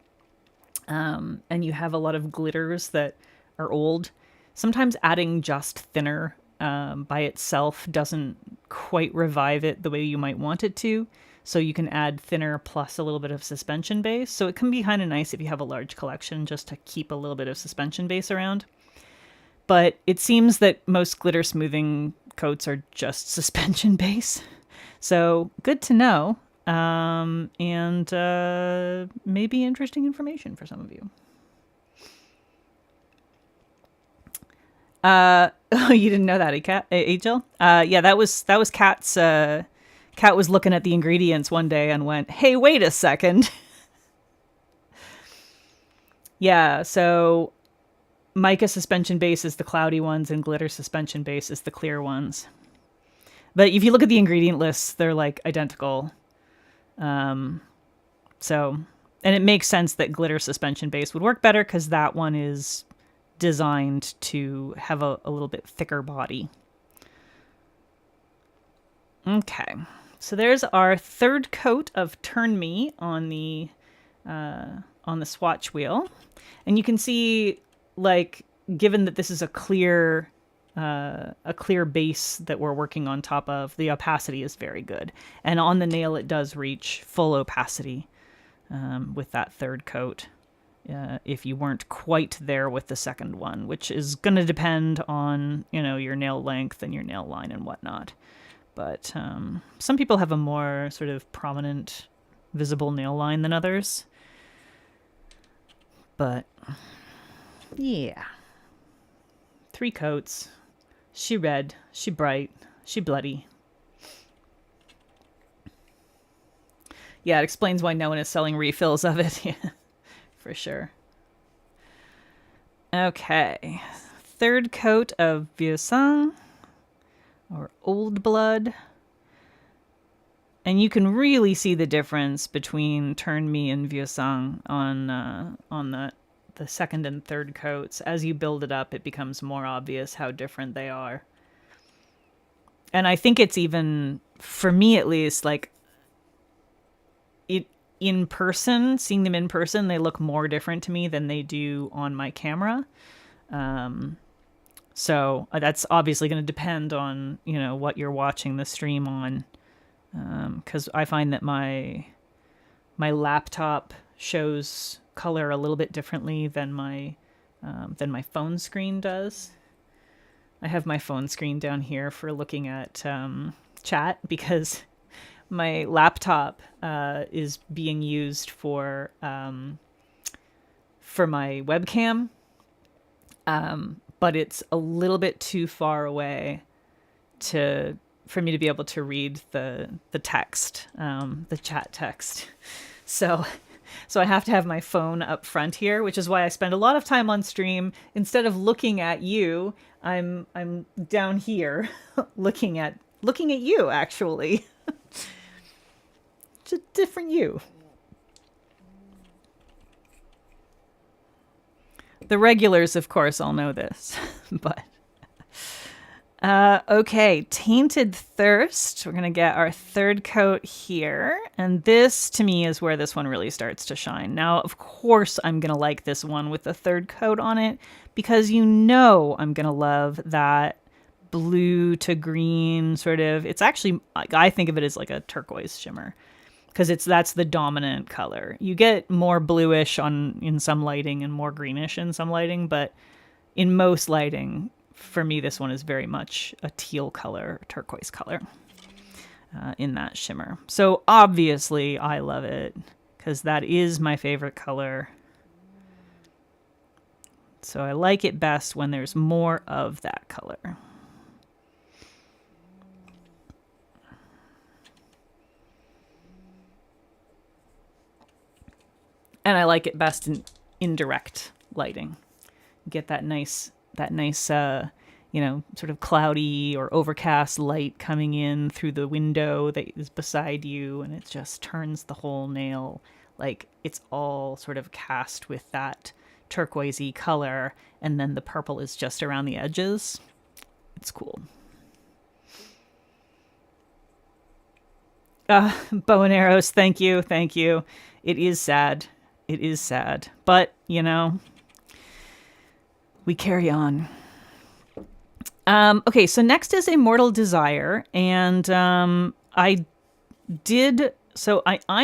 and you have a lot of glitters that are old, sometimes adding just thinner by itself doesn't quite revive it the way you might want it to. So you can add thinner plus a little bit of suspension base. So it can be kind of nice if you have a large collection just to keep a little bit of suspension base around. But it seems that most glitter smoothing coats are just suspension base. So good to know. And maybe interesting information for some of you. Oh, you didn't know that, Angel? Yeah, that was Kat's. Kat was looking at the ingredients one day and went, "Hey, wait a second." Yeah, so mica suspension base is the cloudy ones and glitter suspension base is the clear ones. But if you look at the ingredient lists, they're like identical. And it makes sense that glitter suspension base would work better because that one is designed to have a little bit thicker body. Okay, so there's our third coat of Turn Me on the swatch wheel, and you can see, like, given that this is a clear base that we're working on top of, the opacity is very good, and on the nail it does reach full opacity with that third coat. If you weren't quite there with the second one, which is going to depend on your nail length and your nail line and whatnot. But some people have a more sort of prominent, visible nail line than others. But, yeah. 3 coats. She red, she bright, she bloody. Yeah, it explains why no one is selling refills of it. Yeah, for sure. Okay. Third coat of Vieux Sang. Or Old Blood. And you can really see the difference between Turn Me and Vieux Sang on the second and third coats. As you build it up, it becomes more obvious how different they are. And I think it's even, for me at least, like it in person, seeing them in person, they look more different to me than they do on my camera. So that's obviously going to depend on, you know, what you're watching the stream on. Because I find that my laptop shows color a little bit differently than my phone screen does. I have my phone screen down here for looking at chat because my laptop is being used for my webcam, but it's a little bit too far away for me to be able to read the text, the chat text. So I have to have my phone up front here, which is why I spend a lot of time on stream. Instead of looking at you, I'm down here looking at you, actually. It's a different you. The regulars, of course, all know this, but okay, Tainted Thirst. We're going to get our third coat here. And this, to me, is where this one really starts to shine. Now, of course, I'm going to like this one with the third coat on it because you know I'm going to love that blue to green sort of. It's actually, I think of it as like a turquoise shimmer because that's the dominant color. You get more bluish in some lighting and more greenish in some lighting, but in most lighting, for me, this one is very much a teal color, turquoise color in that shimmer. So obviously I love it because that is my favorite color. So I like it best when there's more of that color. And I like it best in indirect lighting. Get that nice sort of cloudy or overcast light coming in through the window that is beside you, and it just turns the whole nail like it's all sort of cast with that turquoisey color, and then the purple is just around the edges. It's cool. Bow and arrows, thank you. It is sad. But, you know, we carry on. Okay, so next is Immortal Desire, and I'm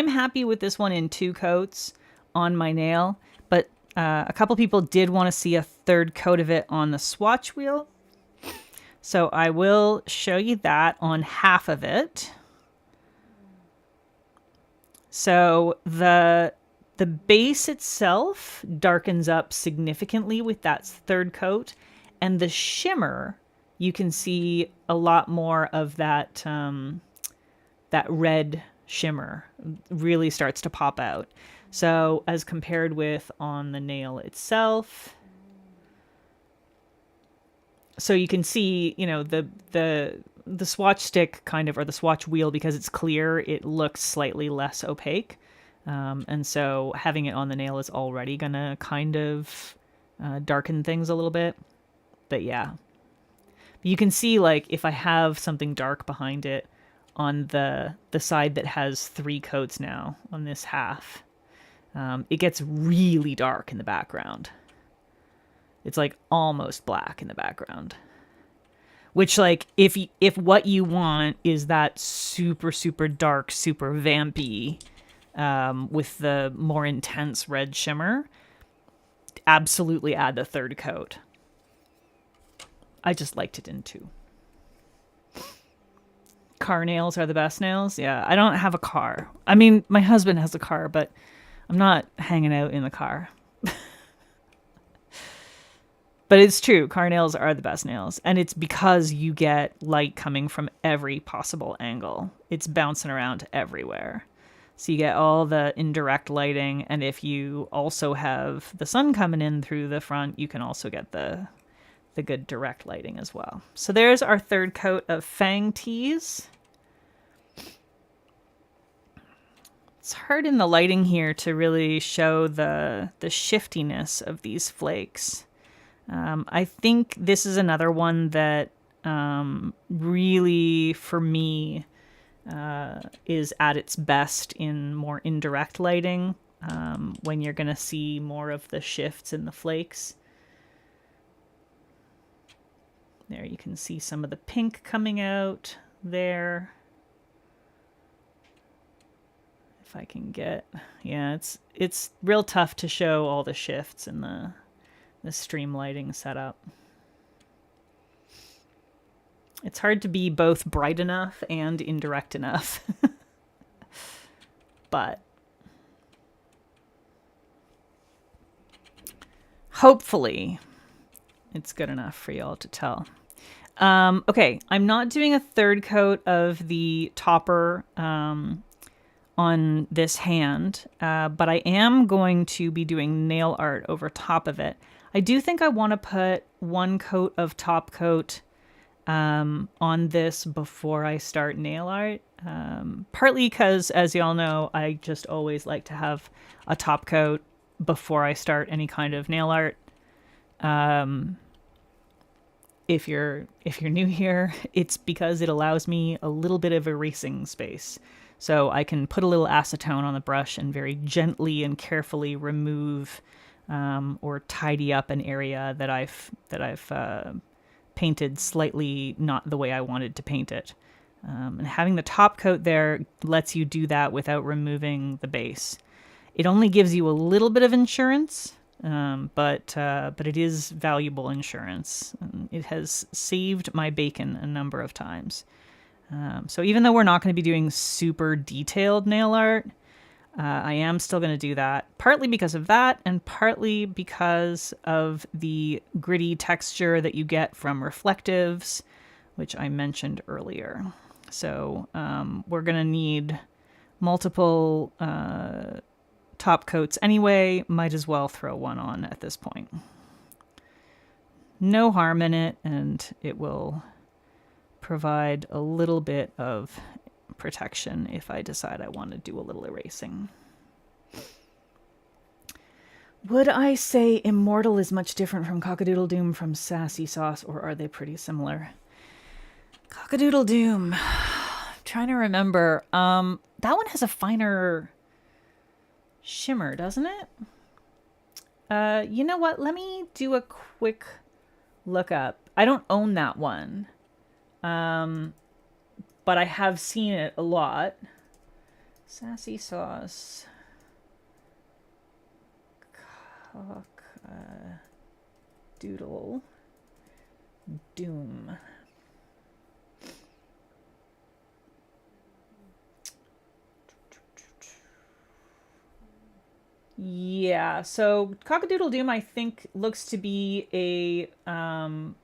happy with this one in 2 coats on my nail, but a couple people did want to see a third coat of it on the swatch wheel. So I will show you that on half of it. So the base itself darkens up significantly with that third coat, and the shimmer, you can see a lot more of that that red shimmer really starts to pop out. So as compared with on the nail itself, so you can see, you know, the swatch stick kind of, or the swatch wheel, because it's clear, it looks slightly less opaque. And so having it on the nail is already gonna kind of darken things a little bit. But yeah, you can see, like, if I have something dark behind it on the side that has 3 coats now on this half, it gets really dark in the background. It's like almost black in the background, which, like, if what you want is that super, super dark, super vampy, with the more intense red shimmer, absolutely add the third coat. I just liked it in 2. Car nails are the best nails. Yeah, I don't have a car. I mean, my husband has a car, but I'm not hanging out in the car. But it's true, car nails are the best nails. And it's because you get light coming from every possible angle. It's bouncing around everywhere. So you get all the indirect lighting, and if you also have the sun coming in through the front, you can also get the good direct lighting as well. So there's our third coat of Fang Teas. It's hard in the lighting here to really show the shiftiness of these flakes. I think this is another one that really, for me, is at its best in more indirect lighting, when you're going to see more of the shifts in the flakes. There you can see some of the pink coming out there. If I can get, yeah, it's real tough to show all the shifts in the stream lighting setup. It's hard to be both bright enough and indirect enough. But hopefully it's good enough for y'all to tell. Okay, I'm not doing a third coat of the topper on this hand, but I am going to be doing nail art over top of it. I do think I want to put one coat of top coat on this before I start nail art, partly because, as y'all know, I just always like to have a top coat before I start any kind of nail art. If you're new here, it's because it allows me a little bit of erasing space. So I can put a little acetone on the brush and very gently and carefully remove or tidy up an area that I've painted slightly not the way I wanted to paint it. And having the top coat there lets you do that without removing the base. It only gives you a little bit of insurance, but it is valuable insurance. It has saved my bacon a number of times. So even though we're not going to be doing super detailed nail art, I am still going to do that, partly because of that and partly because of the gritty texture that you get from reflectives, which I mentioned earlier. So we're going to need multiple top coats anyway. Might as well throw one on at this point. No harm in it, and it will provide a little bit of protection if I decide I want to do a little erasing. Would I say Immortal is much different from Cockadoodle Doom from Sassy Sauce, or are they pretty similar? Cockadoodle Doom. I'm trying to remember. That one has a finer shimmer, doesn't it? You know what? Let me do a quick look up. I don't own that one. But I have seen it a lot. Sassy Sauce. Doodle Doom. Yeah, so Cockadoodle Doom I think looks to be a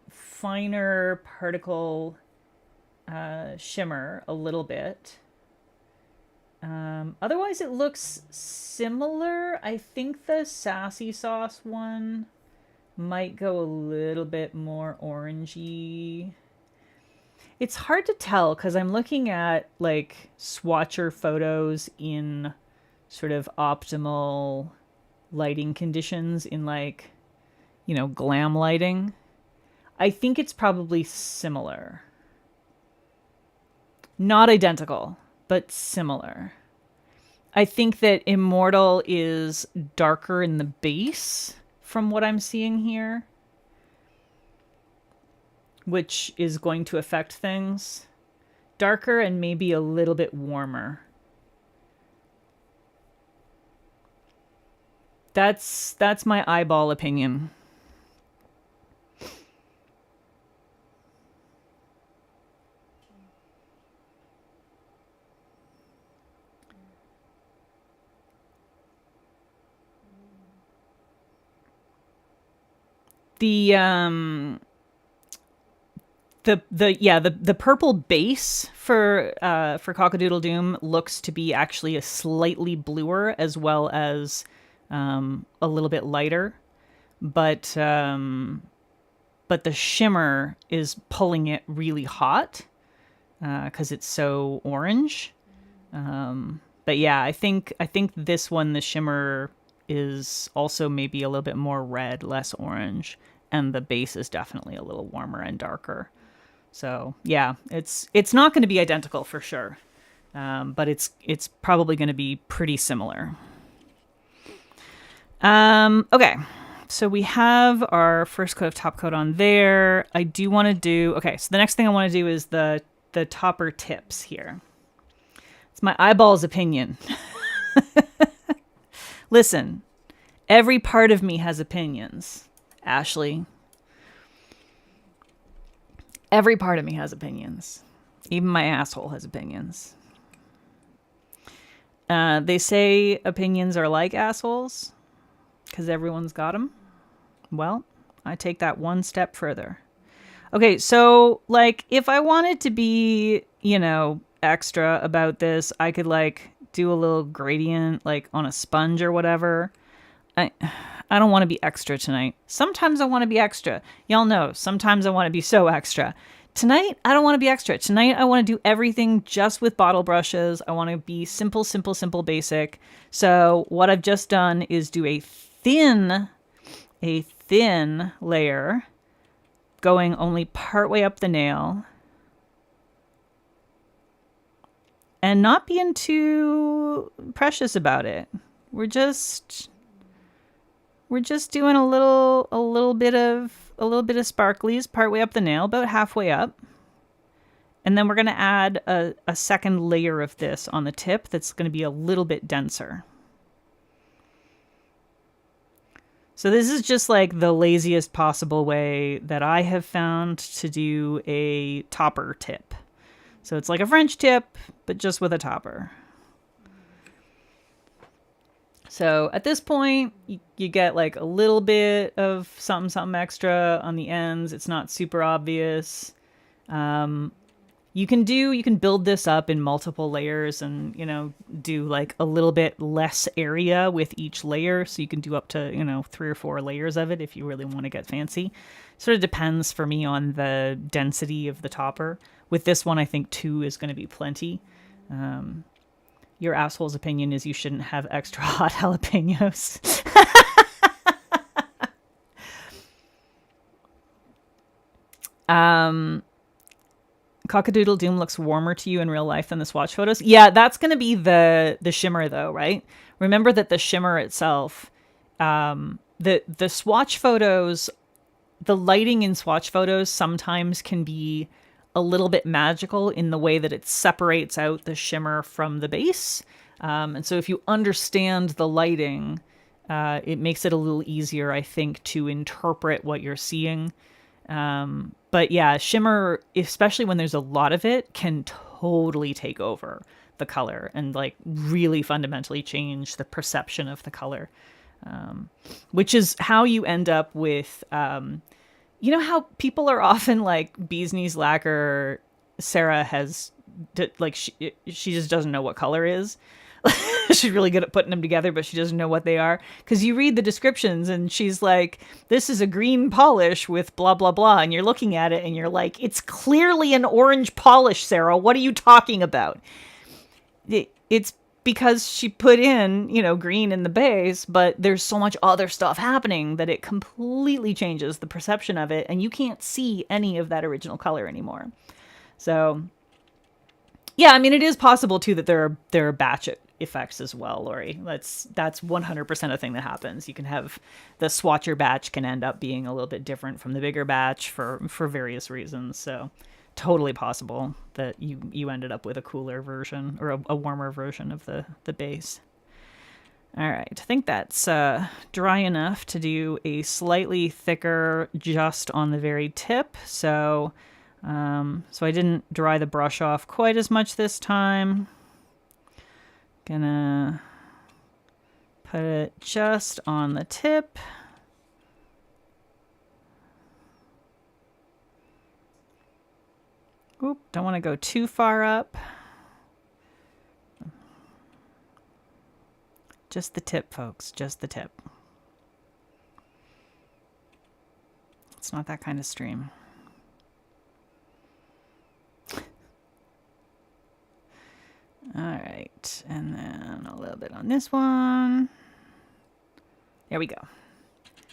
finer particle shimmer a little bit. Otherwise it looks similar. I think the Sassy Sauce one might go a little bit more orangey. It's hard to tell because I'm looking at like swatcher photos in sort of optimal lighting conditions in like, you know, glam lighting. I think it's probably similar. Not identical, but similar. I think that Immortal is darker in the base from what I'm seeing here, which is going to affect things. Darker and maybe a little bit warmer. That's my eyeball opinion. The purple base for Cockadoodle Doom looks to be actually a slightly bluer as well as a little bit lighter, but the shimmer is pulling it really hot because it's so orange. But yeah, I think this one, the shimmer is also maybe a little bit more red, less orange, and the base is definitely a little warmer and darker. So yeah, it's not going to be identical for sure, but it's probably going to be pretty similar. Okay, so we have our first coat of top coat on there. I do want to do, okay, so the next thing I want to do is the topper tips here. It's my eyeballs opinion. Listen, every part of me has opinions, Ashley. Every part of me has opinions. Even my asshole has opinions. They say opinions are like assholes because everyone's got them. Well, I take that one step further. Okay, so like if I wanted to be, you know, extra about this, I could like do a little gradient like on a sponge or whatever. I don't want to be extra tonight. Sometimes I want to be extra. Y'all know, sometimes I want to be so extra. Tonight, I don't want to be extra. Tonight, I want to do everything just with bottle brushes. I want to be simple, simple, simple, basic. So what I've just done is do a thin layer going only partway up the nail and not being too precious about it. We're just doing a little bit of sparklies partway up the nail, about halfway up. And then we're going to add a second layer of this on the tip that's going to be a little bit denser. So this is just like the laziest possible way that I have found to do a topper tip. So it's like a French tip, but just with a topper. So at this point, you get like a little bit of something extra on the ends. It's not super obvious. You can build this up in multiple layers and, you know, do like a little bit less area with each layer. So you can do up to, you know, 3 or 4 layers of it if you really want to get fancy. Sort of depends for me on the density of the topper. With this one, I think 2 is going to be plenty. Your asshole's opinion is you shouldn't have extra hot jalapenos. Cockadoodle Doom looks warmer to you in real life than the swatch photos. Yeah, that's going to be the shimmer though, right? Remember that the shimmer itself, the swatch photos, the lighting in swatch photos sometimes can be a little bit magical in the way that it separates out the shimmer from the base. And so if you understand the lighting, it makes it a little easier, I think, to interpret what you're seeing. But yeah, shimmer, especially when there's a lot of it, can totally take over the color and like really fundamentally change the perception of the color. Which is how you end up with, you know how people are often like bee's knees lacquer, Sarah has, like, she just doesn't know what color is. She's really good at putting them together, but she doesn't know what they are. Because you read the descriptions and she's like, this is a green polish with blah, blah, blah. And you're looking at it and you're like, it's clearly an orange polish, Sarah. What are you talking about? It's because she put in, you know, green in the base, but there's so much other stuff happening that it completely changes the perception of it. And you can't see any of that original color anymore. So yeah, I mean, it is possible too that there are batch effects as well, Lori. That's 100% a thing that happens. You can have the swatcher batch can end up being a little bit different from the bigger batch for various reasons. So totally possible that you ended up with a cooler version or a warmer version of the base. All right, I think that's dry enough to do a slightly thicker just on the very tip. So I didn't dry the brush off quite as much this time. Gonna put it just on the tip. Oop, don't want to go too far up. Just the tip, folks, just the tip. It's not that kind of stream. All right, and then a little bit on this one. There we go.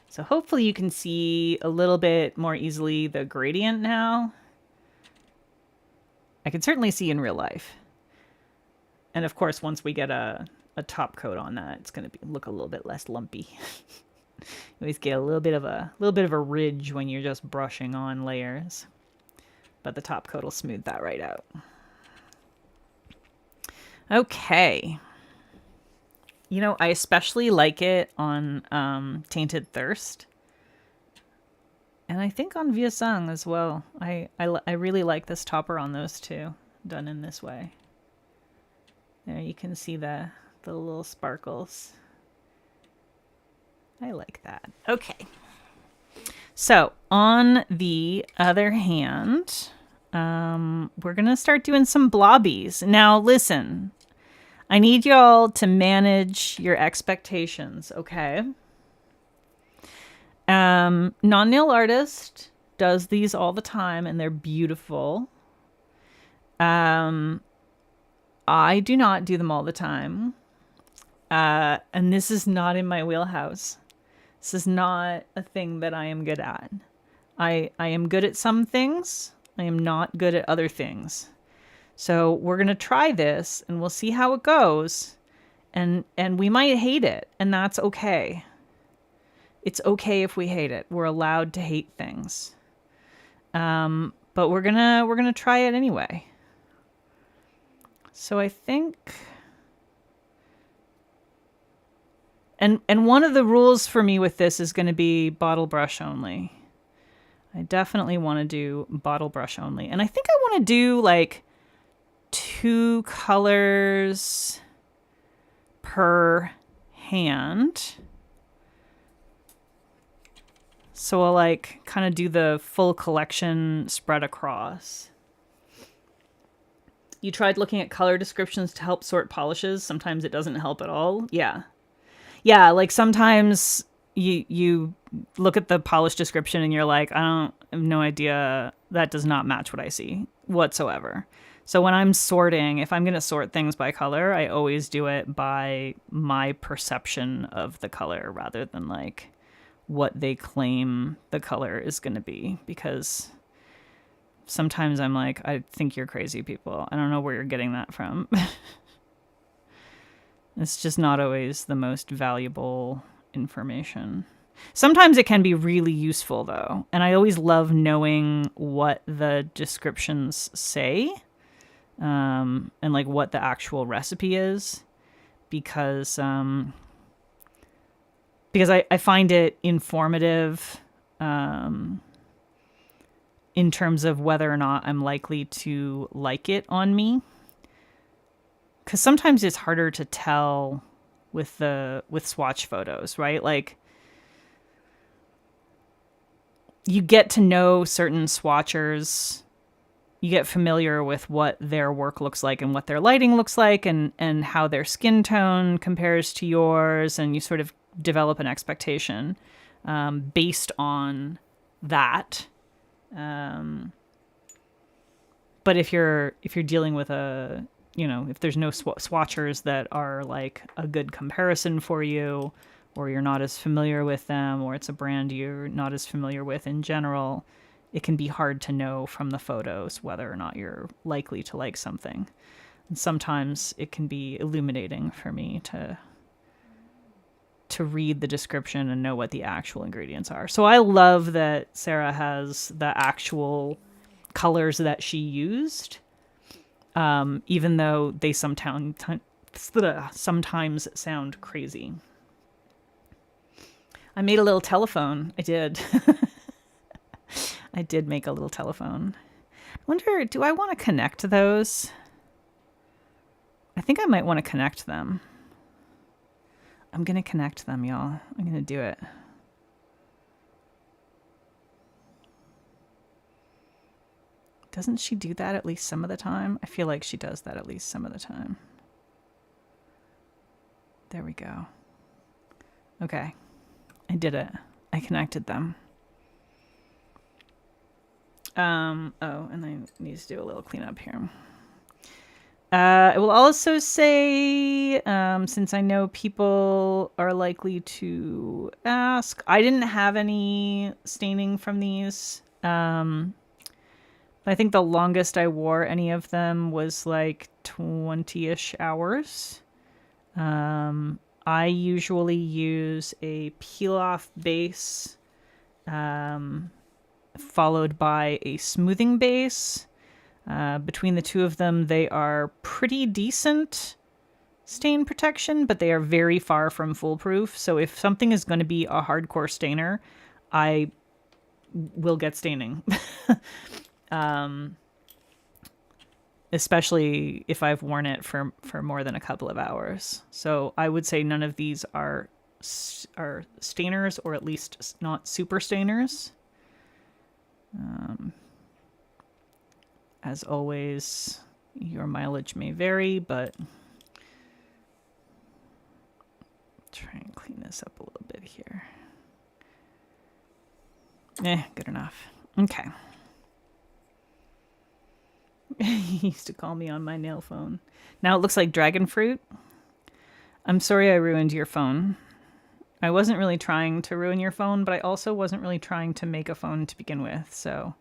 So hopefully you can see a little bit more easily the gradient now. I can certainly see in real life. And of course, once we get a top coat on that, it's going to look a little bit less lumpy. You always get a little bit of a ridge when you're just brushing on layers. But the top coat will smooth that right out. Okay. You know, I especially like it on Tainted Thirst. And I think on Vieux Sang as well. I really like this topper on those two, done in this way. There you can see the little sparkles. I like that. Okay. So on the other hand, we're going to start doing some blobbies. Now listen, I need y'all to manage your expectations, okay? Non-nail artist does these all the time and they're beautiful. I do not do them all the time. And this is not in my wheelhouse. This is not a thing that I am good at. I am good at some things. I am not good at other things. So we're going to try this and we'll see how it goes. And we might hate it, and that's okay. It's okay if we hate it. We're allowed to hate things. But we're gonna try it anyway. So I think, and one of the rules for me with this is going to be bottle brush only. I definitely want to do bottle brush only. And I think I want to do like 2 colors per hand. So I'll like kind of do the full collection spread across. You tried looking at color descriptions to help sort polishes. Sometimes it doesn't help at all. Yeah. Yeah, like sometimes you look at the polish description and you're like, I have no idea. That does not match what I see whatsoever. So when I'm sorting, if I'm going to sort things by color, I always do it by my perception of the color rather than like what they claim the color is going to be. Because sometimes I'm like, I think you're crazy people. I don't know where you're getting that from. It's just not always the most valuable information. Sometimes it can be really useful though. And I always love knowing what the descriptions say. And like what the actual recipe is. Because I find it informative in terms of whether or not I'm likely to like it on me. Because sometimes it's harder to tell with swatch photos, right? Like you get to know certain swatchers, you get familiar with what their work looks like and what their lighting looks like and how their skin tone compares to yours, and you sort of develop an expectation based on that. But if you're dealing with if there's no swatchers that are like a good comparison for you, or you're not as familiar with them, or it's a brand you're not as familiar with in general, it can be hard to know from the photos whether or not you're likely to like something. And sometimes it can be illuminating for me to read the description and know what the actual ingredients are. So I love that Sarah has the actual colors that she used, even though they sometimes sound crazy. I made a little telephone. I did. I did make a little telephone. I wonder, do I want to connect those? I think I might want to connect them. I'm going to connect them, y'all. I'm going to do it. Doesn't she do that at least some of the time? I feel like she does that at least some of the time. There we go. Okay. I did it. I connected them. Oh, and I need to do a little cleanup here. I will also say, since I know people are likely to ask, I didn't have any staining from these. I think the longest I wore any of them was like 20-ish hours. I usually use a peel-off base, followed by a smoothing base. Between the two of them, they are pretty decent stain protection, but they are very far from foolproof. So if something is going to be a hardcore stainer, I will get staining. Especially if I've worn it for more than a couple of hours. So I would say none of these are stainers, or at least not super stainers. As always, your mileage may vary, but try and clean this up a little bit here. Good enough. Okay. He used to call me on my nail phone. Now it looks like dragon fruit. I'm sorry I ruined your phone. I wasn't really trying to ruin your phone, but I also wasn't really trying to make a phone to begin with, so...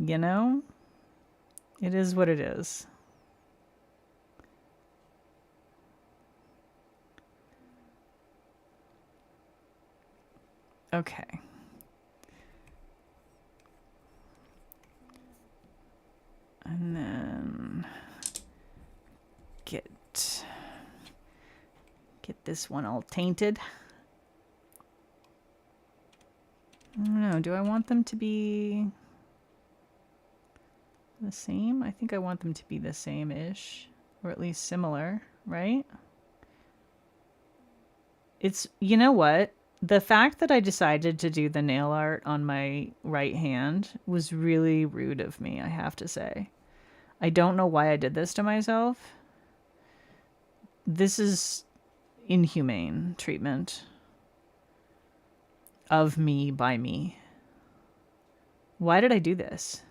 You know? It is what it is. Okay. And then get this one all tainted. I don't know, do I want them to be the same? I think I want them to be the same-ish, or at least similar, right? It's, you know what? The fact that I decided to do the nail art on my right hand was really rude of me, I have to say. I don't know why I did this to myself. This is inhumane treatment of me by me. Why did I do this?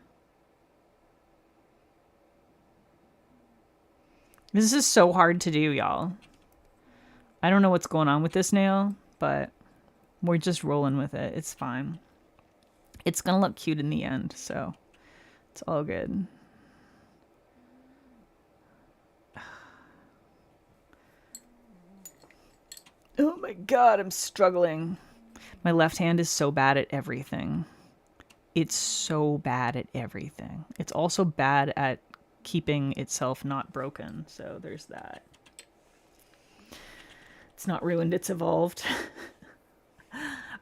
This is so hard to do, y'all. I don't know what's going on with this nail, but we're just rolling with it. It's fine. It's gonna look cute in the end, so it's all good. Oh my god, I'm struggling. My left hand is so bad at everything. It's so bad at everything. It's also bad at keeping itself not broken, so there's that. It's not ruined, it's evolved.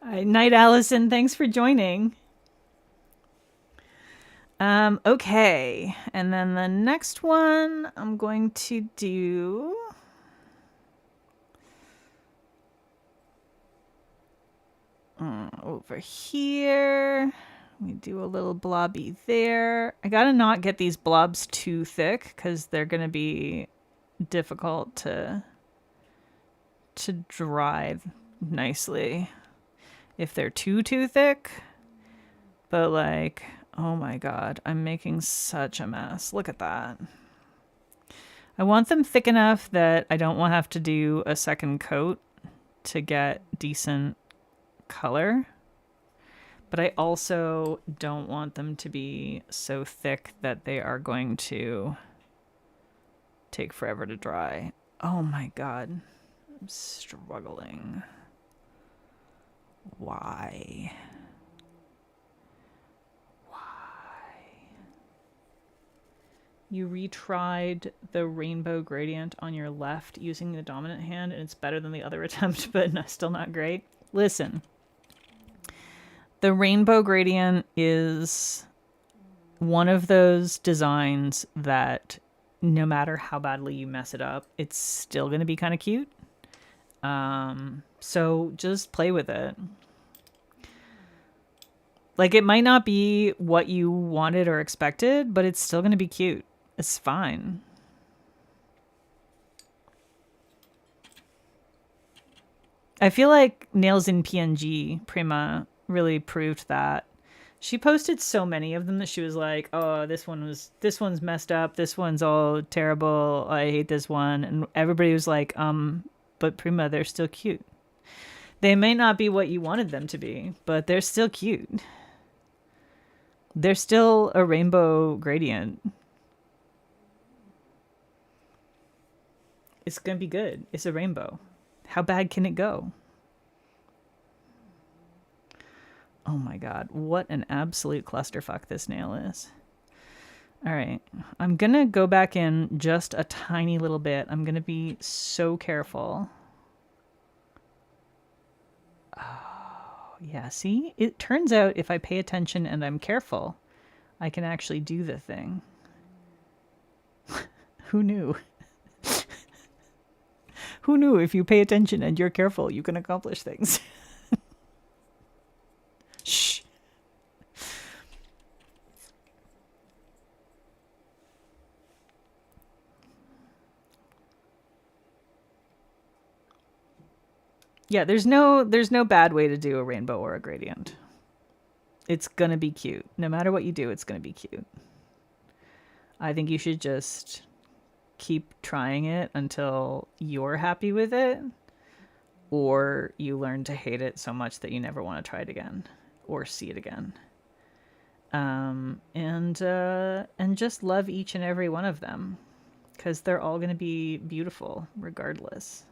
Night, Allison. Thanks for joining. Okay. And then the next one I'm going to do... over here. We do a little blobby there. I gotta not get these blobs too thick because they're gonna be difficult to dry nicely if they're too thick. But like, oh my god, I'm making such a mess. Look at that. I want them thick enough that I don't want to have to do a second coat to get decent color. But I also don't want them to be so thick that they are going to take forever to dry. Oh my god. I'm struggling. Why? You retried the rainbow gradient on your left using the dominant hand, and it's better than the other attempt, but still not great. Listen. The rainbow gradient is one of those designs that no matter how badly you mess it up, it's still going to be kind of cute. So just play with it. Like, it might not be what you wanted or expected, but it's still going to be cute. It's fine. I feel like Nails in PNG, Prima, really proved that. She posted so many of them that she was like, "Oh, this one's messed up. This one's all terrible. I hate this one." And everybody was like, but Prima, they're still cute. They may not be what you wanted them to be, but they're still cute. They're still a rainbow gradient. It's going to be good. It's a rainbow. How bad can it go? Oh my god, what an absolute clusterfuck this nail is. All right, I'm going to go back in just a tiny little bit. I'm going to be so careful. Oh, yeah, see? It turns out if I pay attention and I'm careful, I can actually do the thing. Who knew? Who knew if you pay attention and you're careful, you can accomplish things? Shh. Yeah, there's no bad way to do a rainbow or a gradient. It's gonna be cute. No matter what you do, it's gonna be cute. I think you should just keep trying it until you're happy with it, or you learn to hate it so much that you never want to try it again or see it again. And just love each and every one of them, because they're all going to be beautiful regardless.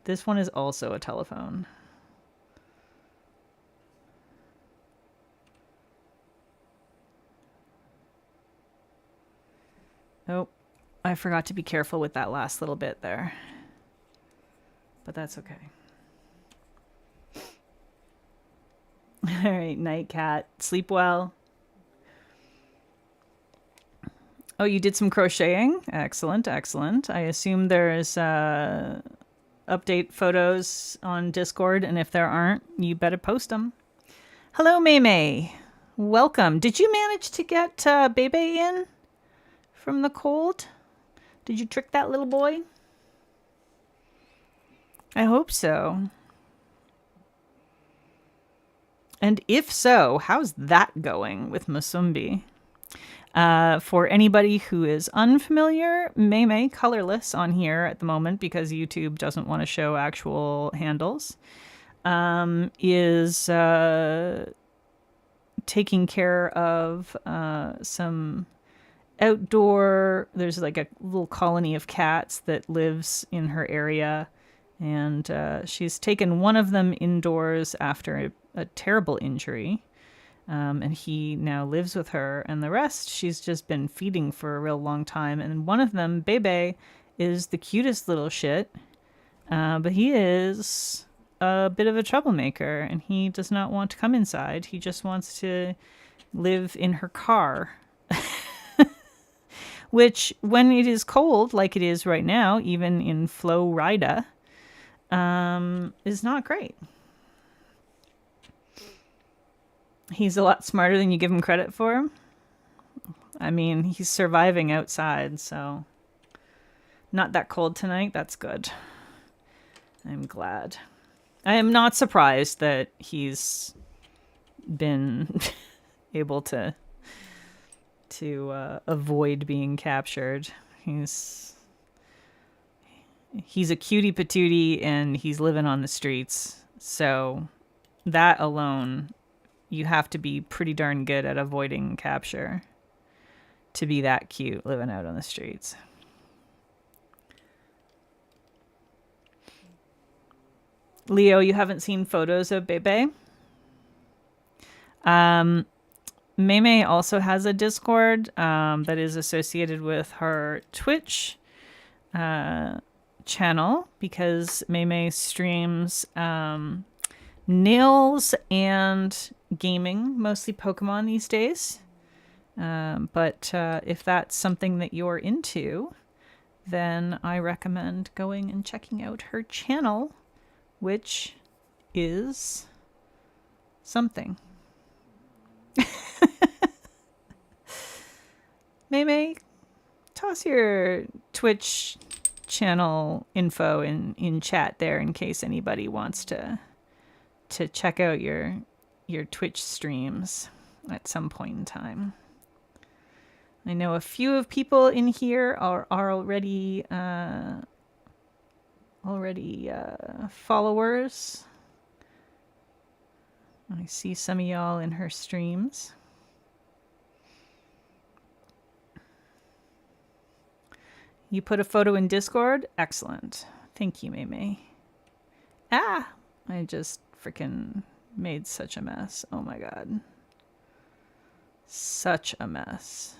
This one is also a telephone. Oh, I forgot to be careful with that last little bit there. But that's okay. All right, night cat. Sleep well. Oh, you did some crocheting? Excellent, excellent. I assume there's update photos on Discord, and if there aren't, you better post them. Hello, May. Welcome. Did you manage to get Bebe in from the cold? Did you trick that little boy? I hope so. And if so, how's that going with Musumbi? For anybody who is unfamiliar, May colorless on here at the moment because YouTube doesn't want to show actual handles, is taking care of some outdoor, there's like a little colony of cats that lives in her area, and she's taken one of them indoors after a terrible injury. And he now lives with her, and the rest she's just been feeding for a real long time. And one of them, Bebe, is the cutest little shit, but he is a bit of a troublemaker, and he does not want to come inside. He just wants to live in her car, which when it is cold, like it is right now, even in Florida, is not great. He's a lot smarter than you give him credit for. I mean, he's surviving outside, so not that cold tonight. That's good. I'm glad. I am not surprised that he's been able to avoid being captured. He's a cutie patootie, and he's living on the streets. So that alone, you have to be pretty darn good at avoiding capture to be that cute living out on the streets. Leo, you haven't seen photos of Bebe? May also has a Discord that is associated with her Twitch channel, because May streams nails and gaming, mostly Pokemon these days. But if that's something that you're into, then I recommend going and checking out her channel, which is something. May, toss your Twitch channel info in chat there in case anybody wants to check out your your Twitch streams at some point in time. I know a few of people in here are already followers. I see some of y'all in her streams. You put a photo in Discord? Excellent. Thank you, Maymay. Ah! I just freaking made such a mess. Oh my god. Such a mess.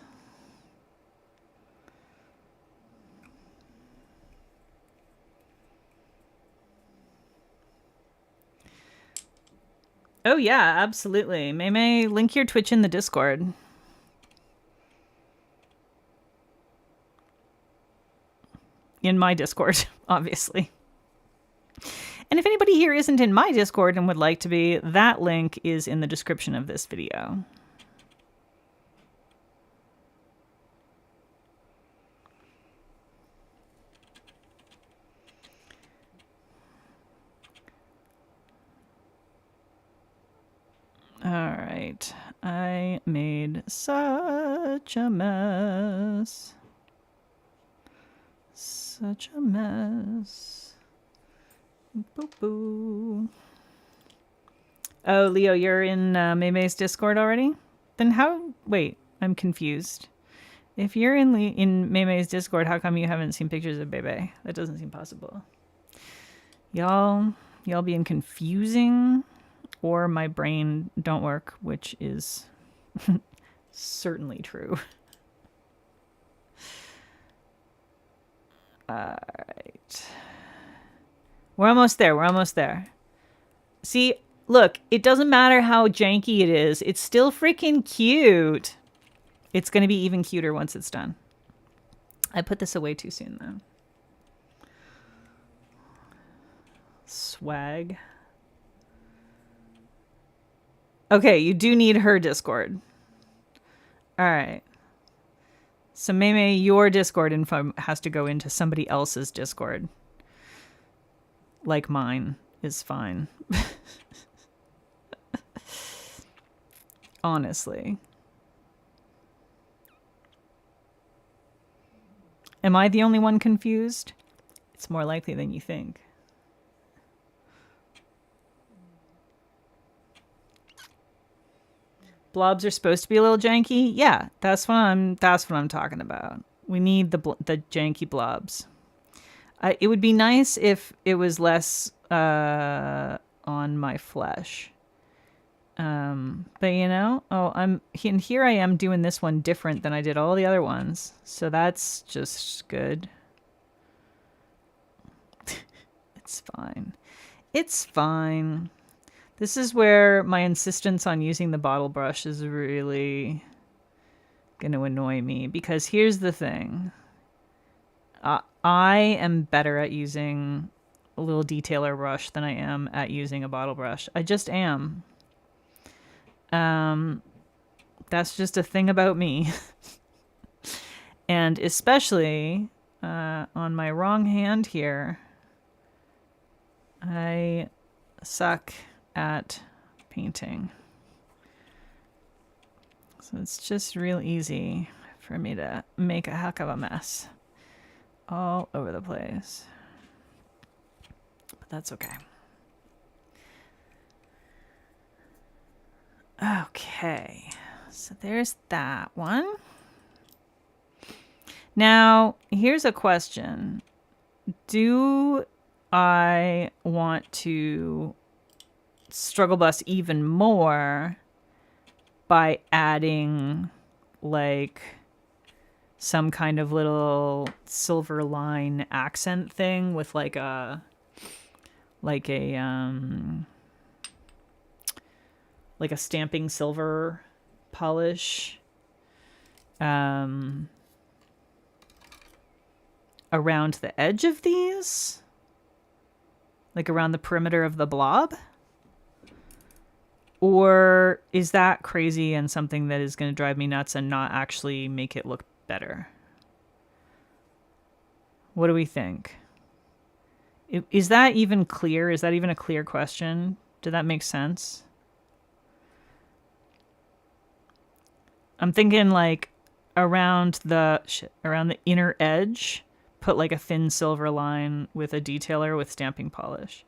Oh yeah, absolutely. Maymay, link your Twitch in the Discord. In my Discord, obviously. And if anybody here isn't in my Discord and would like to be, that link is in the description of this video. All right, I made such a mess. Such a mess. Boo boo. Oh, Leo, you're in Maymay's Discord already? Then how? Wait, I'm confused. If you're in Maymay's Discord, how come you haven't seen pictures of Bebe? That doesn't seem possible. Y'all being confusing, or my brain don't work, which is certainly true. All right. We're almost there. We're almost there. See, look, it doesn't matter how janky it is. It's still freaking cute. It's going to be even cuter once it's done. I put this away too soon, though. Swag. Okay, you do need her Discord. All right. So Maymay, your Discord info has to go into somebody else's Discord. Like mine is fine. Honestly. Am I the only one confused? It's more likely than you think. Blobs are supposed to be a little janky. Yeah, that's what I'm talking about. We need the janky blobs. It would be nice if it was less on my flesh. But you know, here I am doing this one different than I did all the other ones. So that's just good. It's fine. It's fine. This is where my insistence on using the bottle brush is really going to annoy me, because here's the thing. I am better at using a little detailer brush than I am at using a bottle brush. I just am. That's just a thing about me. And especially on my wrong hand here, I suck at painting. So it's just real easy for me to make a heck of a mess all over the place. But that's okay. Okay, so there's that one. Now, here's a question. Do I want to struggle bus even more by adding like some kind of little silver line accent thing with like a stamping silver polish around the edge of these, like around the perimeter of the blob? Or is that crazy and something that is going to drive me nuts and not actually make it look better? What do we think? Is that even clear? Is that even a clear question? Did that make sense? I'm thinking like around the inner edge, put like a thin silver line with a detailer with stamping polish.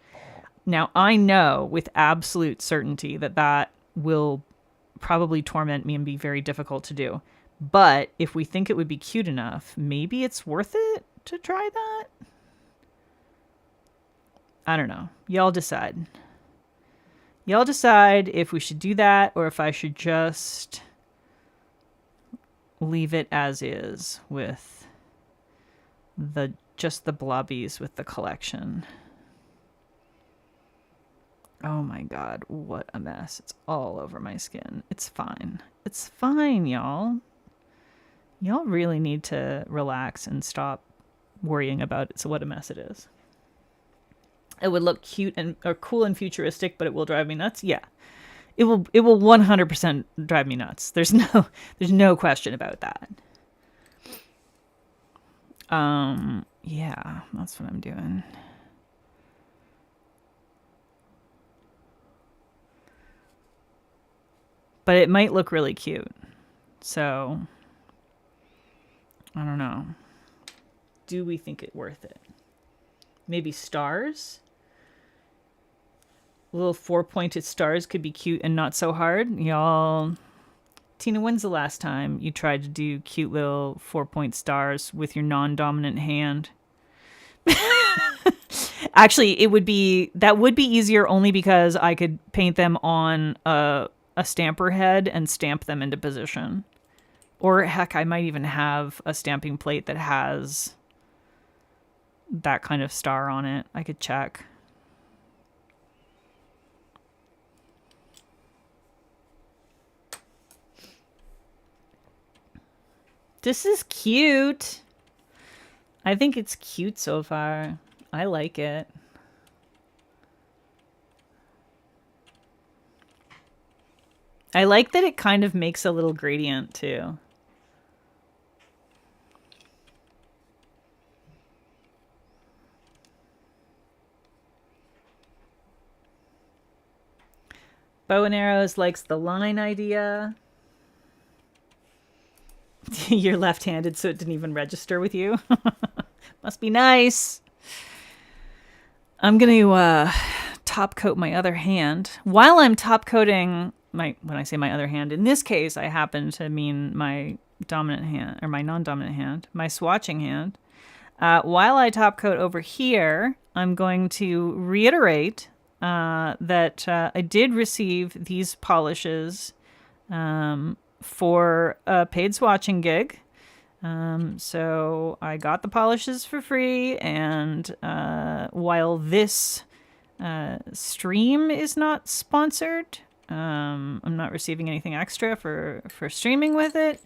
Now, I know with absolute certainty that that will probably torment me and be very difficult to do. But if we think it would be cute enough, maybe it's worth it to try that. I don't know. Y'all decide. Y'all decide if we should do that or if I should just leave it as is with just the blobbies with the collection. Oh my god, what a mess. It's all over my skin. It's fine. It's fine, y'all. Y'all really need to relax and stop worrying about it. So what a mess it is. It would look cute or cool and futuristic, but it will drive me nuts. Yeah. It will 100% drive me nuts. There's no question about that. Yeah, that's what I'm doing. But it might look really cute. So, I don't know. Do we think it worth it? Maybe stars? Little 4-pointed stars could be cute and not so hard. Y'all, Tina, when's the last time you tried to do cute little 4-point stars with your non-dominant hand? Actually, that would be easier only because I could paint them on a stamper head and stamp them into position. Or heck, I might even have a stamping plate that has that kind of star on it. I could check. This is cute. I think it's cute so far. I like it. I like that it kind of makes a little gradient too. Bow and Arrows likes the line idea. You're left-handed, so it didn't even register with you. Must be nice. I'm going to top coat my other hand. While I'm top coating when I say my other hand, in this case, I happen to mean my dominant hand or my non-dominant hand, my swatching hand. While I top coat over here, I'm going to reiterate that I did receive these polishes for a paid swatching gig. So I got the polishes for free, and while this stream is not sponsored, I'm not receiving anything extra for streaming with it.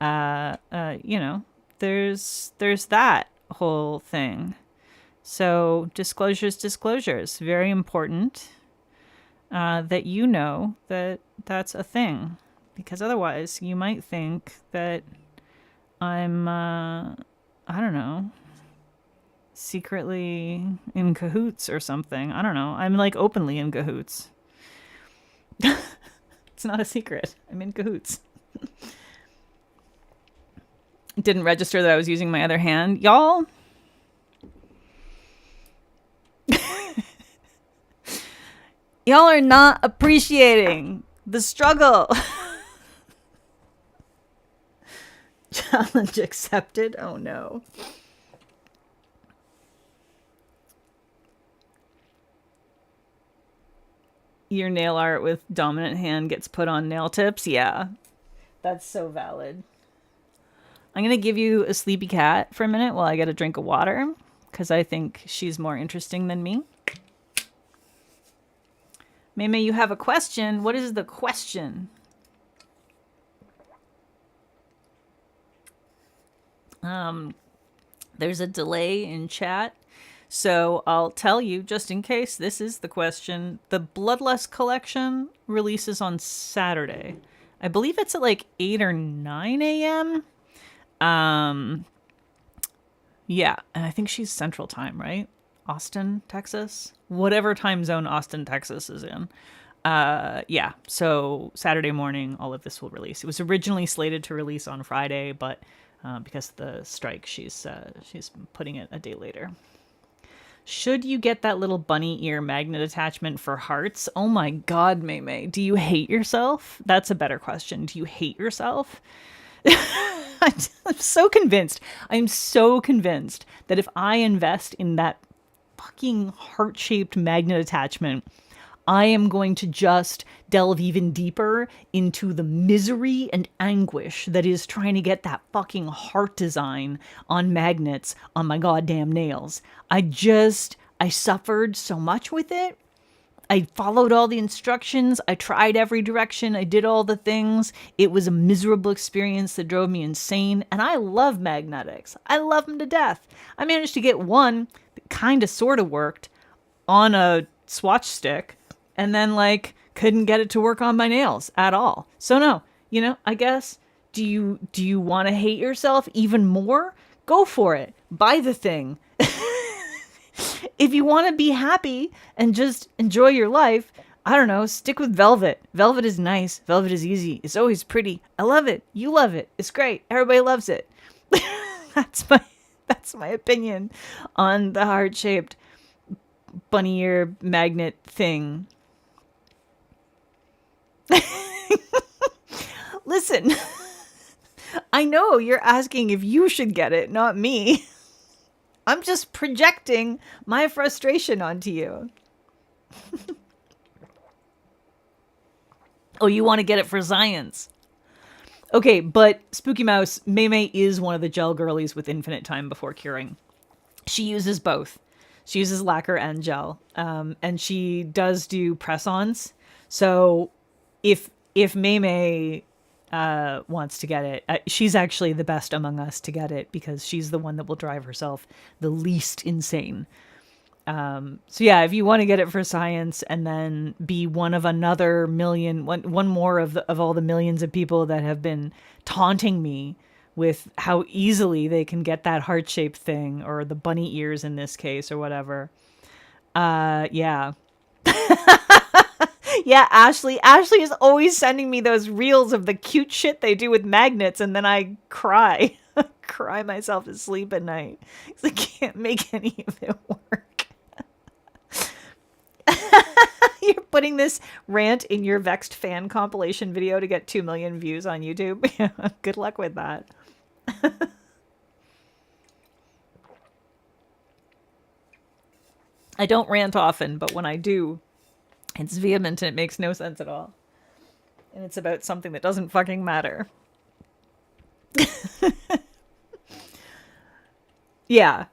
You know, there's that whole thing. So disclosures, very important that you know that that's a thing, because otherwise you might think that I'm, I don't know, secretly in cahoots or something. I don't know. I'm like openly in cahoots. It's not a secret. I'm in cahoots. Didn't register that I was using my other hand. Y'all, y'all are not appreciating the struggle. Challenge accepted. Oh no. Your nail art with dominant hand gets put on nail tips. Yeah, that's so valid. I'm going to give you a sleepy cat for a minute while I get a drink of water, because I think she's more interesting than me. Meme, you have a question. What is the question? There's a delay in chat, so I'll tell you just in case this is the question. The Bloodlust collection releases on Saturday. I believe it's at like 8 or 9 a.m. Yeah, and I think she's Central Time, right? Austin, Texas? Whatever time zone Austin, Texas is in. Yeah, so Saturday morning, all of this will release. It was originally slated to release on Friday, but because of the strike, she's putting it a day later. Should you get that little bunny ear magnet attachment for hearts? Oh my god, Maymay, do you hate yourself? That's a better question. Do you hate yourself? I'm so convinced. I'm so convinced that if I invest in that fucking heart-shaped magnet attachment, I am going to just delve even deeper into the misery and anguish that is trying to get that fucking heart design on magnets on my goddamn nails. I suffered so much with it. I followed all the instructions. I tried every direction. I did all the things. It was a miserable experience that drove me insane. And I love magnetics. I love them to death. I managed to get one that kind of sort of worked on a Swatch stick, and then like couldn't get it to work on my nails at all. So no, I guess, do you want to hate yourself even more? Go for it. Buy the thing. If you want to be happy and just enjoy your life, I don't know, stick with velvet. Velvet is nice. Velvet is easy. It's always pretty. I love it. You love it. It's great. Everybody loves it. That's my opinion on the heart-shaped bunny ear magnet thing. Listen, I know you're asking if you should get it, not me. I'm just projecting my frustration onto you. Oh, you want to get it for science. Okay, but Spooky Mouse, Maymay is one of the gel girlies with infinite time before curing. She uses both. She uses lacquer and gel. And she does do press-ons. So if Maymay wants to get it, she's actually the best among us to get it because she's the one that will drive herself the least insane. So yeah, if you want to get it for science and then be one of another one more of all the millions of people that have been taunting me with how easily they can get that heart-shaped thing, or the bunny ears in this case, or whatever. Yeah. Yeah, Ashley is always sending me those reels of the cute shit they do with magnets, and then I cry. Cry myself to sleep at night because I can't make any of it work. You're putting this rant in your Vexed fan compilation video to get 2 million views on YouTube. Good luck with that. I don't rant often, but when I do, it's vehement and it makes no sense at all. And it's about something that doesn't fucking matter. Yeah,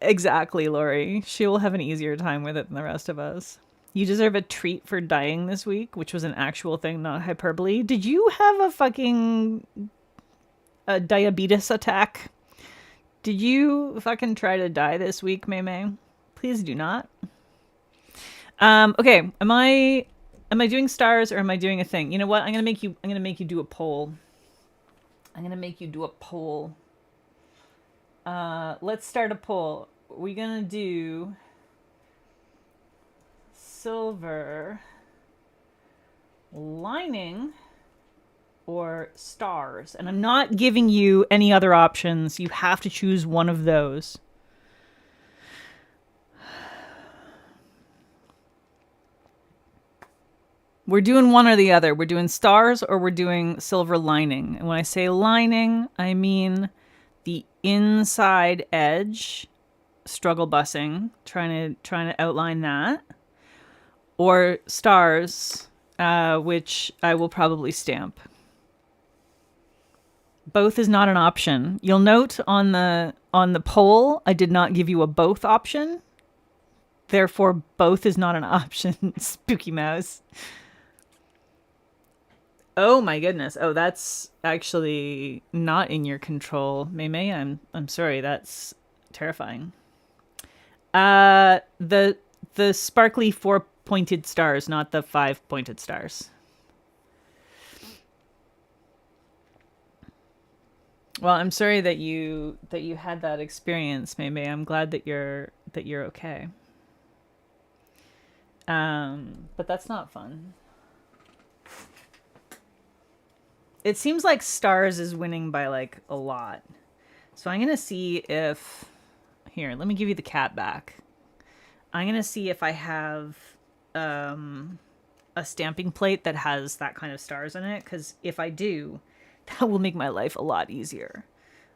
exactly, Lori. She will have an easier time with it than the rest of us. You deserve a treat for dying this week, which was an actual thing, not hyperbole. Did you have a fucking diabetes attack? Did you fucking try to die this week, Maymay? Please do not. Okay, am I doing stars or am I doing a thing? You know what? I'm gonna make you do a poll. Let's start a poll. We're gonna do silver lining or stars. And I'm not giving you any other options. You have to choose one of those. We're doing one or the other. We're doing stars or we're doing silver lining. And when I say lining, I mean the inside edge, struggle bussing, trying to outline that. Or stars, which I will probably stamp. Both is not an option. You'll note on the poll, I did not give you a both option. Therefore, both is not an option. Spooky Mouse. Oh my goodness. Oh, that's actually not in your control, Maymay. I'm sorry. That's terrifying. The sparkly 4-pointed stars, not the 5-pointed stars. Well, I'm sorry that you had that experience, Maymay. I'm glad that you're okay. But that's not fun. It seems like Stars is winning by like a lot. So I'm going to see if... Here, let me give you the cat back. I'm going to see if I have a stamping plate that has that kind of stars in it. Because if I do, that will make my life a lot easier.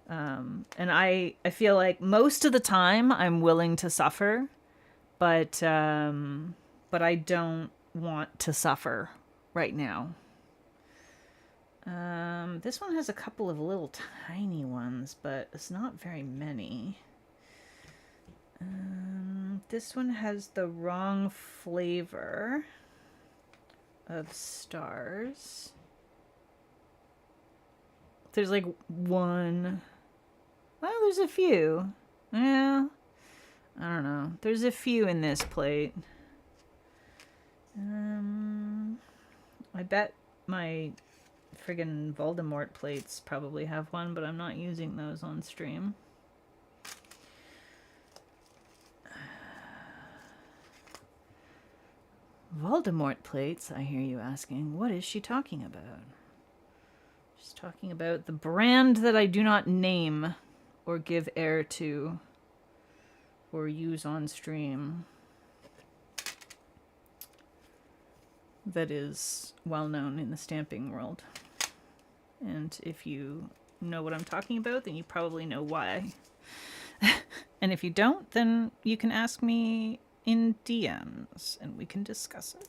And I feel like most of the time I'm willing to suffer. But I don't want to suffer right now. This one has a couple of little tiny ones, but it's not very many. This one has the wrong flavor of stars. There's like one. Well, there's a few. Yeah. I don't know. There's a few in this plate. I bet my friggin' Voldemort plates probably have one, but I'm not using those on stream. Voldemort plates, I hear you asking. What is she talking about? She's talking about the brand that I do not name or give air to or use on stream. That is well known in the stamping world. And if you know what I'm talking about, then you probably know why. And if you don't, then you can ask me in DMs and we can discuss it.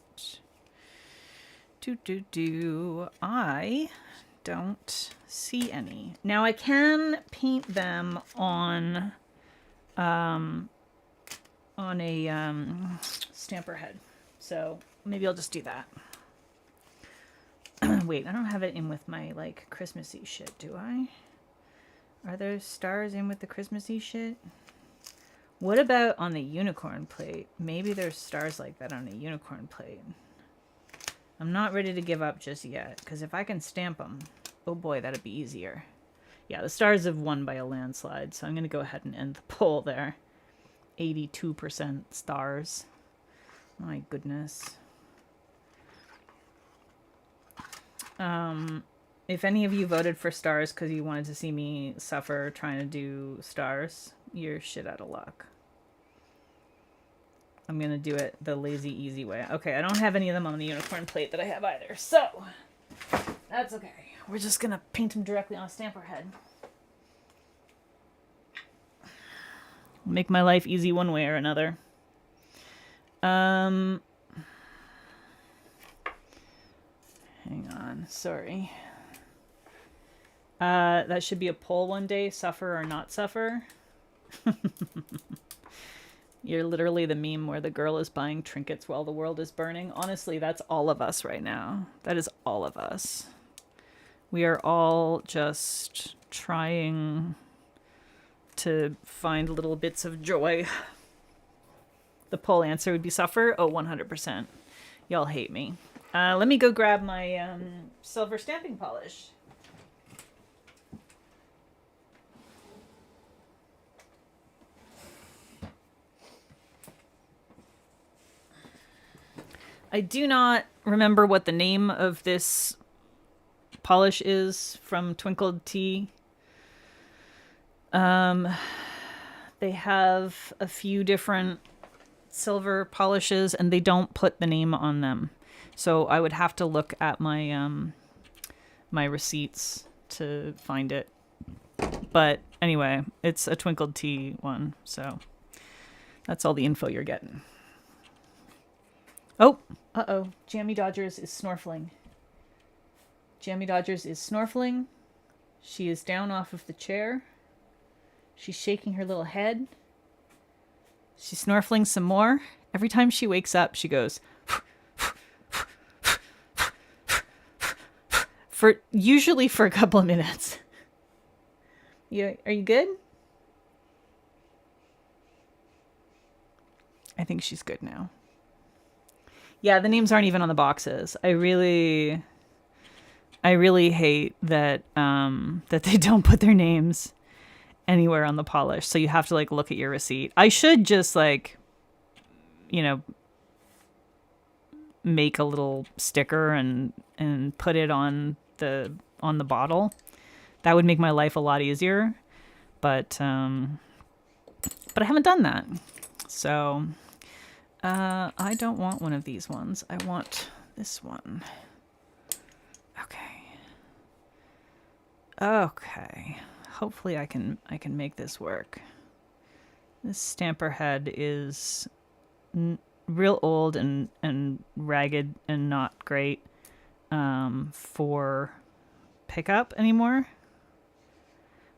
I don't see any. Now I can paint them on a stamper head. So maybe I'll just do that. Wait, I don't have it in with my like Christmassy shit, do I? Are there stars in with the Christmassy shit? What about on the unicorn plate? Maybe there's stars like that on a unicorn plate. I'm not ready to give up just yet, because if I can stamp them, oh boy, that'd be easier. Yeah, the stars have won by a landslide, so I'm going to go ahead and end the poll there. 82% stars. My goodness. If any of you voted for stars because you wanted to see me suffer trying to do stars, you're shit out of luck. I'm going to do it the lazy, easy way. Okay, I don't have any of them on the unicorn plate that I have either, so that's okay. We're just going to paint them directly on a stamper head. Make my life easy one way or another. Hang on, sorry. That should be a poll one day, suffer or not suffer. You're literally the meme where the girl is buying trinkets while the world is burning. Honestly, that's all of us right now. That is all of us. We are all just trying to find little bits of joy. The poll answer would be suffer. Oh, 100%. Y'all hate me. Let me go grab my silver stamping polish. I do not remember what the name of this polish is from Twinkled Tea. They have a few different silver polishes and they don't put the name on them. So I would have to look at my my receipts to find it. But anyway, it's a Twinkled Tea one, so that's all the info you're getting. Oh, uh-oh. Jammy Dodgers is snorkeling. Jammy Dodgers is snorkeling. She is down off of the chair. She's shaking her little head. She's snorkeling some more. Every time she wakes up, she goes... usually for a couple of minutes. Are you good? I think she's good now. Yeah, the names aren't even on the boxes. I really hate that that they don't put their names anywhere on the polish. So you have to like look at your receipt. I should just like, you know, make a little sticker and put it on on the bottle. That would make my life a lot easier. But I haven't done that. So I don't want one of these ones. I want this one. Okay. Hopefully I can make this work. This stamper head is real old and ragged and not great for pickup anymore.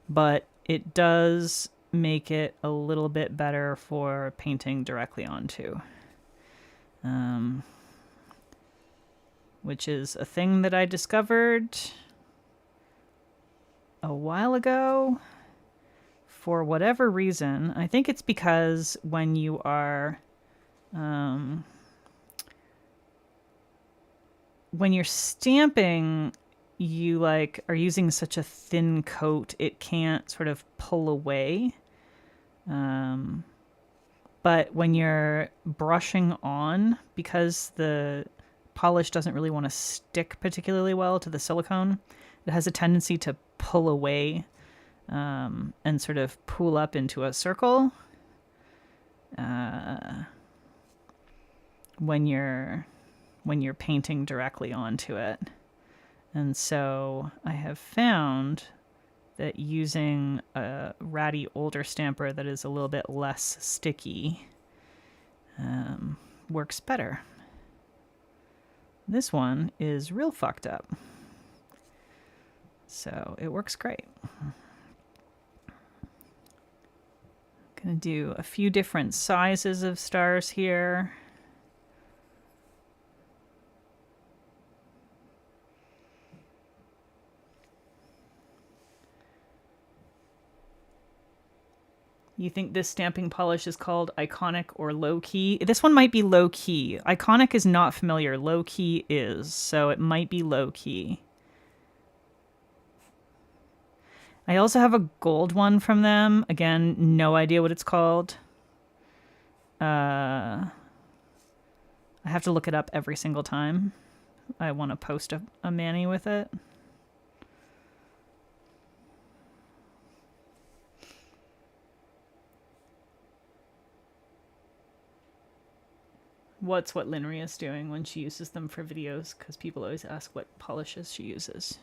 But it does make it a little bit better for painting directly onto. Which is a thing that I discovered a while ago for whatever reason. I think it's because when you are when you're stamping, you like are using such a thin coat it can't sort of pull away. But when you're brushing on, because the polish doesn't really want to stick particularly well to the silicone, it has a tendency to pull away and sort of pool up into a circle when you're painting directly onto it. And so I have found that using a ratty older stamper that is a little bit less sticky works better. This one is real fucked up. So it works great. Gonna do a few different sizes of stars here. You think this stamping polish is called Iconic or Low Key? This one might be Low Key. Iconic is not familiar. Low Key is. So it might be Low Key. I also have a gold one from them. Again, no idea what it's called. I have to look it up every single time I want to post a mani with it. What's what Linry is doing when she uses them for videos, because people always ask what polishes she uses.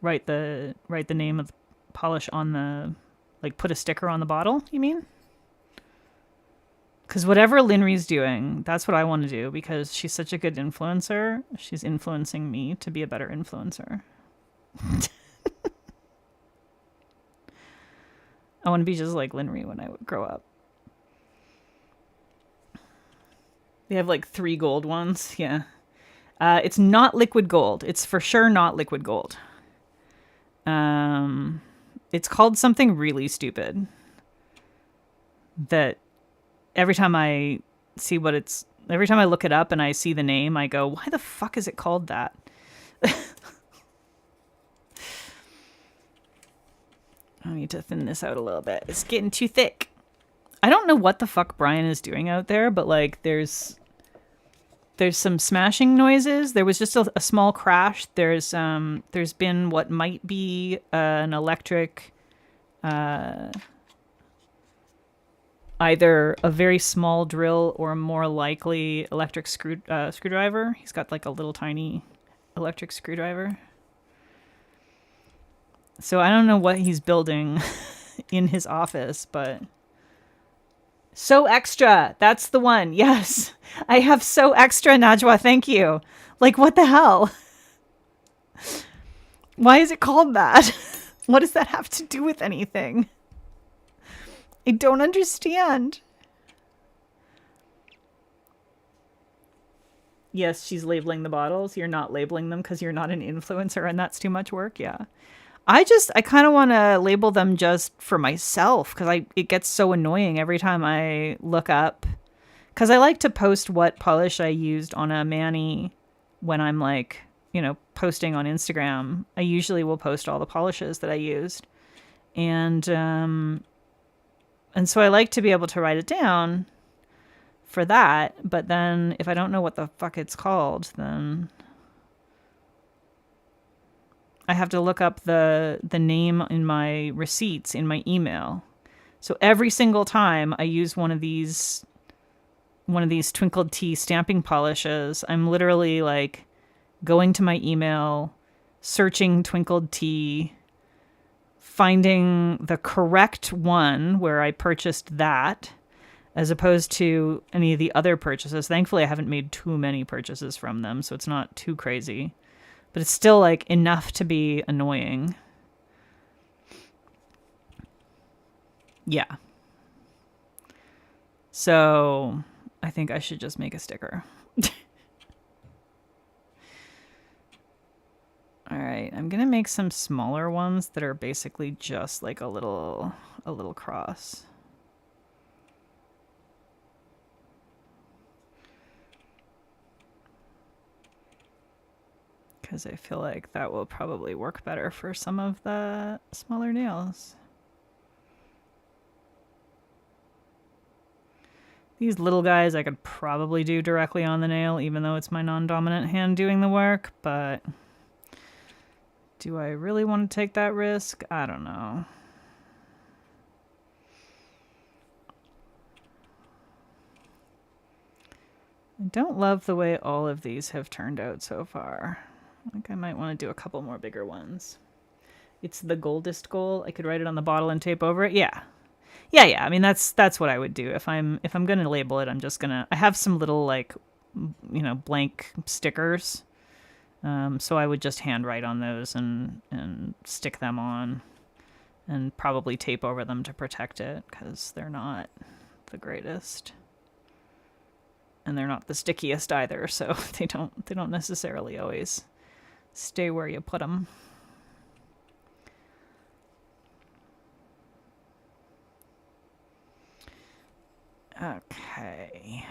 Write the name of the polish on the, like put a sticker on the bottle, you mean? Because whatever Linry's doing, that's what I want to do, because she's such a good influencer. She's influencing me to be a better influencer. I want to be just like Linry when I grow up. They have like 3 gold ones. Yeah. It's not liquid gold. It's for sure not liquid gold. It's called something really stupid that every time I look it up and I see the name, I go, why the fuck is it called that? I need to thin this out a little bit. It's getting too thick. I don't know what the fuck Brian is doing out there, but like there's some smashing noises. There was just a small crash. There's been what might be an electric, either a very small drill or more likely electric screwdriver. He's got like a little tiny electric screwdriver. So I don't know what he's building in his office, but So Extra. That's the one. Yes. I have So Extra, Najwa. Thank you. Like, what the hell? Why is it called that? What does that have to do with anything? I don't understand. Yes, she's labeling the bottles. You're not labeling them because you're not an influencer and that's too much work. Yeah. I kind of want to label them just for myself because it gets so annoying every time I look up. Because I like to post what polish I used on a mani when I'm like, posting on Instagram. I usually will post all the polishes that I used. And so I like to be able to write it down for that. But then if I don't know what the fuck it's called, then I have to look up the name in my receipts in my email. So every single time I use one of these Twinkled Tea stamping polishes, I'm literally like going to my email, searching Twinkled Tea, finding the correct one where I purchased that, as opposed to any of the other purchases. Thankfully, I haven't made too many purchases from them, so it's not too crazy. But it's still like enough to be annoying. Yeah. So I think I should just make a sticker. All right, I'm gonna make some smaller ones that are basically just like a little cross. Because I feel like that will probably work better for some of the smaller nails. These little guys I could probably do directly on the nail, even though it's my non-dominant hand doing the work, but do I really want to take that risk? I don't know. I don't love the way all of these have turned out so far. I think I might want to do a couple more bigger ones. It's the goldest goal. I could write it on the bottle and tape over it. Yeah. I mean, that's what I would do. If I'm going to label it, I have some little like, blank stickers. So I would just handwrite on those and stick them on and probably tape over them to protect it, because they're not the greatest. And they're not the stickiest either, so they don't necessarily always stay where you put them. Okay.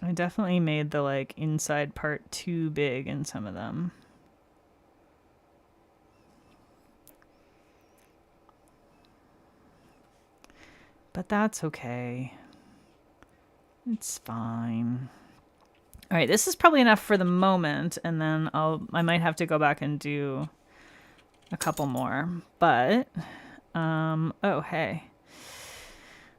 I definitely made the like inside part too big in some of them. But that's okay. It's fine. All right, this is probably enough for the moment, and then I might have to go back and do a couple more. But oh hey.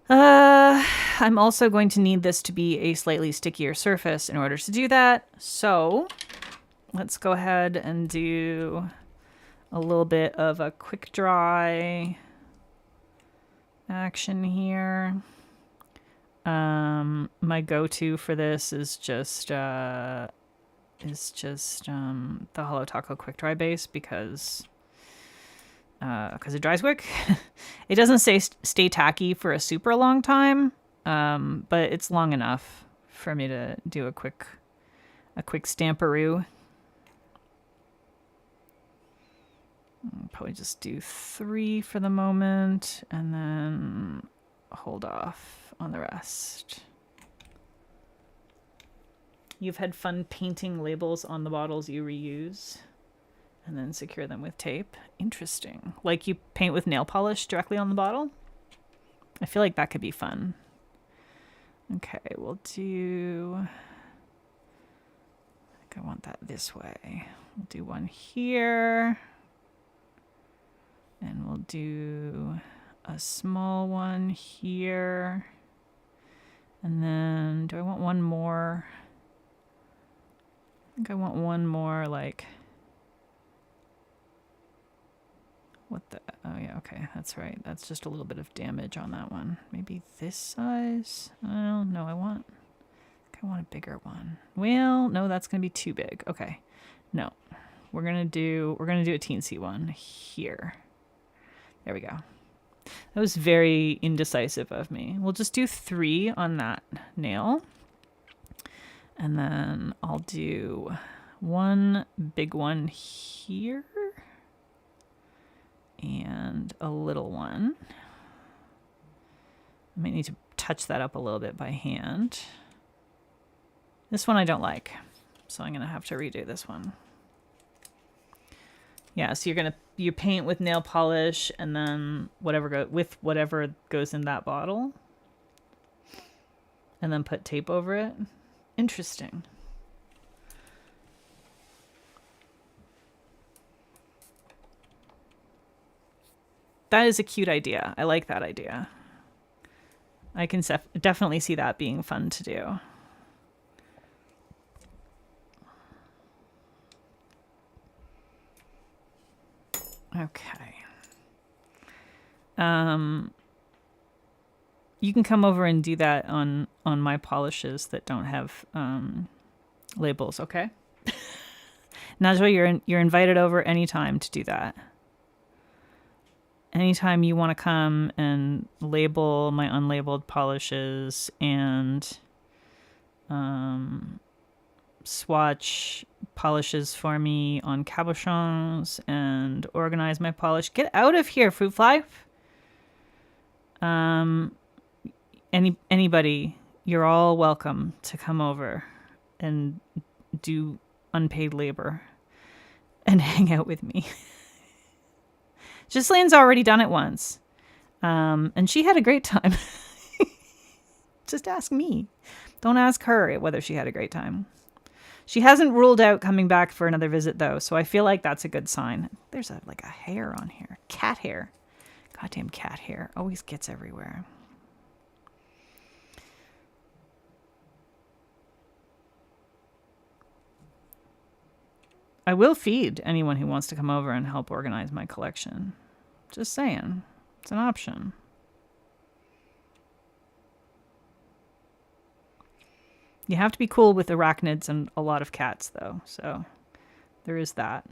I'm also going to need this to be a slightly stickier surface in order to do that. So let's go ahead and do a little bit of a quick dry action here. My go-to for this is just the Holo Taco quick dry base, because it dries quick. It doesn't stay tacky for a super long time, but it's long enough for me to do a quick stamperoo. I'll probably just do 3 for the moment, and then hold off on the rest. You've had fun painting labels on the bottles you reuse and then secure them with tape. Interesting. Like you paint with nail polish directly on the bottle? I feel like that could be fun. Okay, we'll do... I think I want that this way. We'll do one here. And we'll do a small one here. And then, do I want one more? I think I want one more, like... What the... Oh, yeah, okay, that's right. That's just a little bit of damage on that one. Maybe this size? Oh, no, I want a bigger one. Well, no, that's going to be too big. Okay, no. We're gonna do a teensy one here. There we go. That was very indecisive of me. We'll just do 3 on that nail. And then I'll do one big one here. And a little one. I might need to touch that up a little bit by hand. This one I don't like, so I'm gonna have to redo this one. Yeah, so you paint with nail polish and then whatever goes in that bottle, and then put tape over it. Interesting. that is a cute idea. I like that idea. I can definitely see that being fun to do. Okay. You can come over and do that on my polishes that don't have labels, okay? Najwa, you're invited over anytime to do that. Anytime you want to come and label my unlabeled polishes and swatch polishes for me on cabochons and organize my polish. Get out of here, Fruit Fly. Anybody, you're all welcome to come over and do unpaid labor and hang out with me. Ghislaine's already done it once, and she had a great time. Just ask me. Don't ask her whether she had a great time. She hasn't ruled out coming back for another visit, though, so I feel like that's a good sign. There's a hair on here. Cat hair. Goddamn cat hair. Always gets everywhere. I will feed anyone who wants to come over and help organize my collection. Just saying. It's an option. You have to be cool with arachnids and a lot of cats, though, so there is that.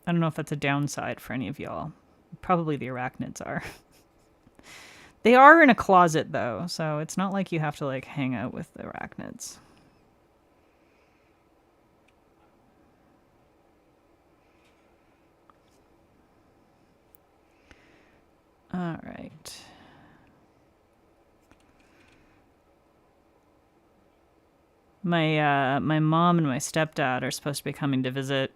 I don't know if that's a downside for any of y'all. Probably the arachnids are. They are in a closet, though, so it's not like you have to, hang out with the arachnids. All right. My mom and my stepdad are supposed to be coming to visit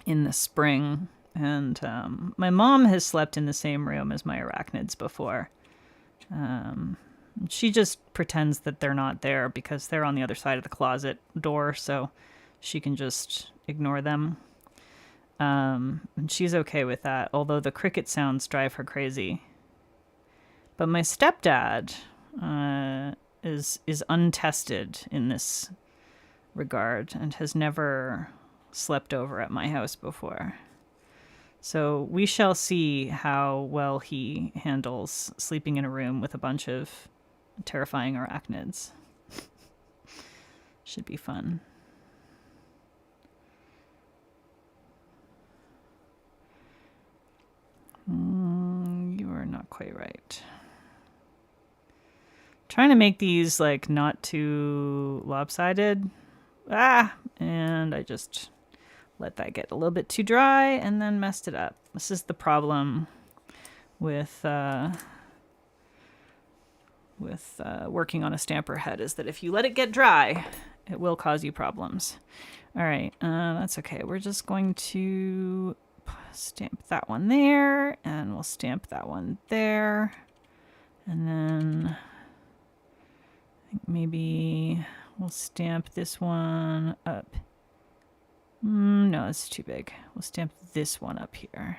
in the spring, and my mom has slept in the same room as my arachnids before. She just pretends that they're not there because they're on the other side of the closet door, so she can just ignore them. And she's okay with that, although the cricket sounds drive her crazy. But my stepdad is untested in this regard and has never slept over at my house before. So we shall see how well he handles sleeping in a room with a bunch of terrifying arachnids. Should be fun. You are not quite right. Trying to make these not too lopsided. And I just let that get a little bit too dry and then messed it up. This is the problem with working on a stamper head, is that if you let it get dry, it will cause you problems. All right, that's okay. We're just going to stamp that one there, and we'll stamp that one there, and then I think maybe we'll stamp this one up. No, it's too big. We'll stamp this one up here.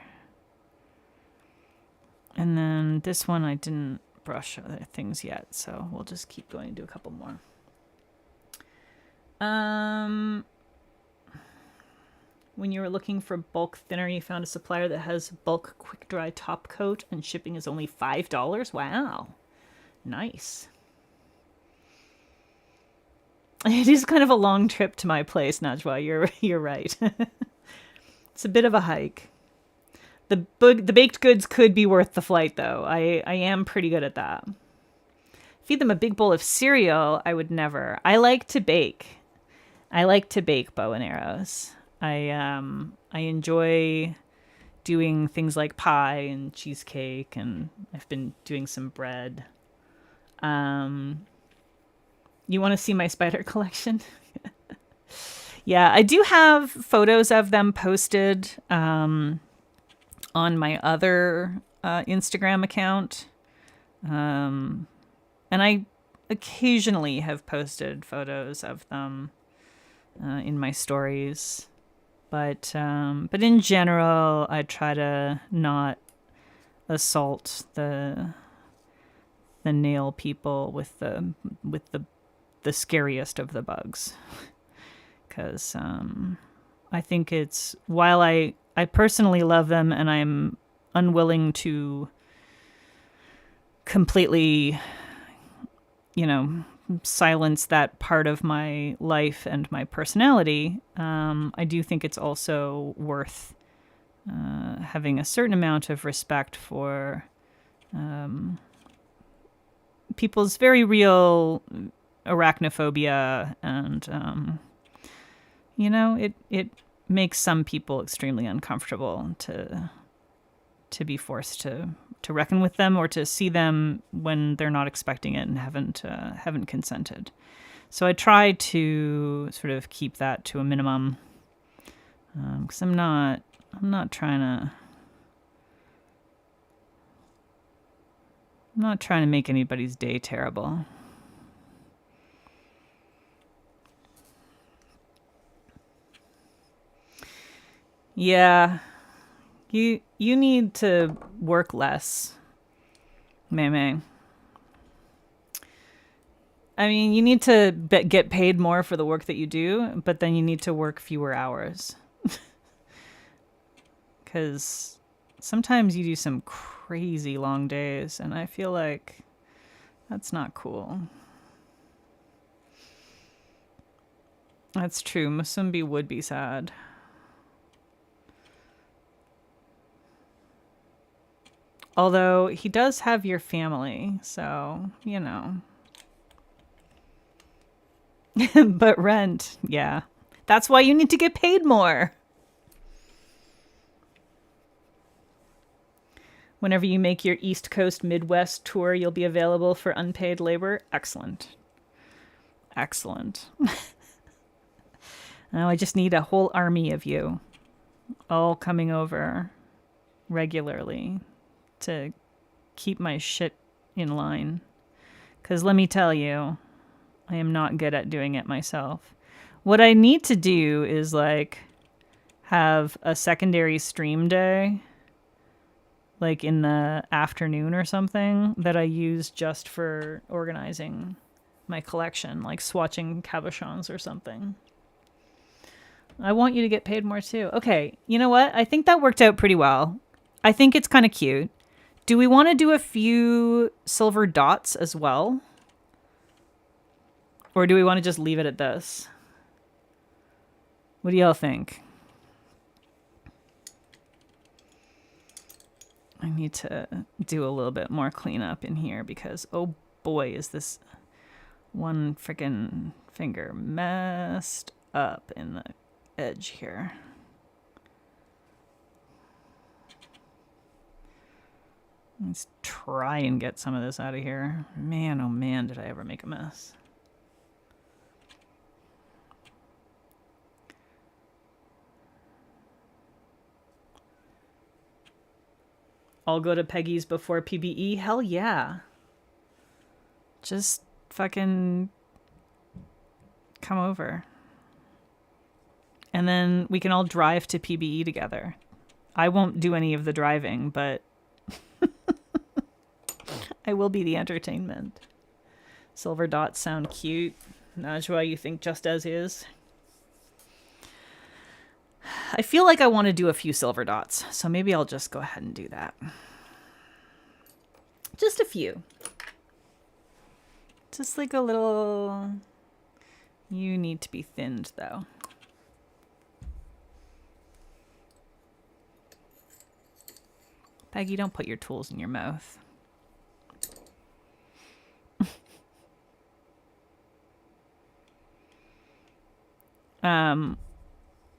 And then this one I didn't brush other things yet, so we'll just keep going and do a couple more. When you were looking for bulk thinner, you found a supplier that has bulk quick dry top coat and shipping is only $5? Wow. Nice. It is kind of a long trip to my place, Najwa. You're right. It's a bit of a hike. The baked goods could be worth the flight, though. I am pretty good at that. Feed them a big bowl of cereal, I would never. I like to bake. I like to bake bow and arrows. I enjoy doing things like pie and cheesecake, and I've been doing some bread. You want to see my spider collection? Yeah, I do have photos of them posted on my other Instagram account. And I occasionally have posted photos of them in my stories. But in general, I try to not assault the nail people with the scariest of the bugs, because I think it's, while I personally love them and I'm unwilling to completely, silence that part of my life and my personality, I do think it's also worth having a certain amount of respect for people's very real arachnophobia, and it makes some people extremely uncomfortable to be forced to reckon with them, or to see them when they're not expecting it and haven't consented. So I try to sort of keep that to a minimum, because I'm not trying to make anybody's day terrible. Yeah. You need to work less, Mei. I mean, you need to get paid more for the work that you do, but then you need to work fewer hours. Because sometimes you do some crazy long days, and I feel like that's not cool. That's true. Musumbi would be sad. Although he does have your family, so, But rent, yeah. That's why you need to get paid more. Whenever you make your East Coast Midwest tour, you'll be available for unpaid labor. Excellent. Now I just need a whole army of you all coming over regularly to keep my shit in line. Because let me tell you, I am not good at doing it myself. What I need to do is have a secondary stream day, in the afternoon or something, that I use just for organizing my collection, swatching cabochons or something. I want you to get paid more too. Okay, you know what? I think that worked out pretty well. I think it's kind of cute. Do we want to do a few silver dots as well? Or do we want to just leave it at this? What do y'all think? I need to do a little bit more cleanup in here because, oh boy, is this one freaking finger messed up in the edge here. Let's try and get some of this out of here. Man, oh man, did I ever make a mess. I'll go to Peggy's before PBE? Hell yeah. Just fucking come over. And then we can all drive to PBE together. I won't do any of the driving, but I will be the entertainment. Silver dots sound cute. Najwa, you think just as is? I feel like I want to do a few silver dots, so maybe I'll just go ahead and do that. Just a few. Just a little... You need to be thinned, though. Peggy, don't put your tools in your mouth.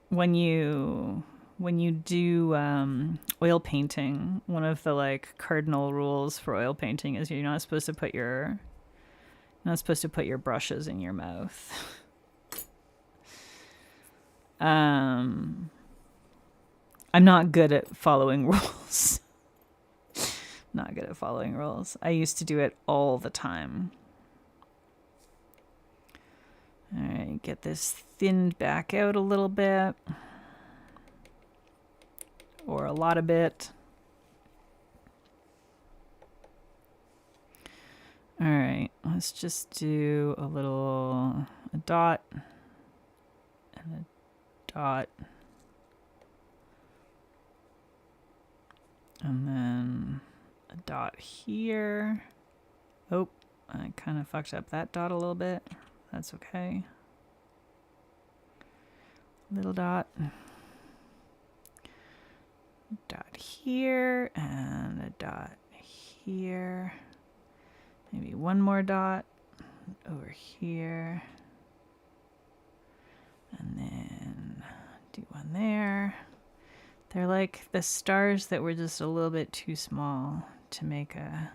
When you do oil painting, one of the cardinal rules for oil painting is you're not supposed to put your brushes in your mouth. I'm not good at following rules. Not good at following rules. I used to do it all the time. All right, get this thinned back out a little bit. Or a lot of bit. All right, let's just do a dot and a dot. And then a dot here. Oh, I kind of fucked up that dot a little bit. That's okay. Little dot. Dot here and a dot here. Maybe one more dot over here. And then do one there. They're like the stars that were just a little bit too small to make a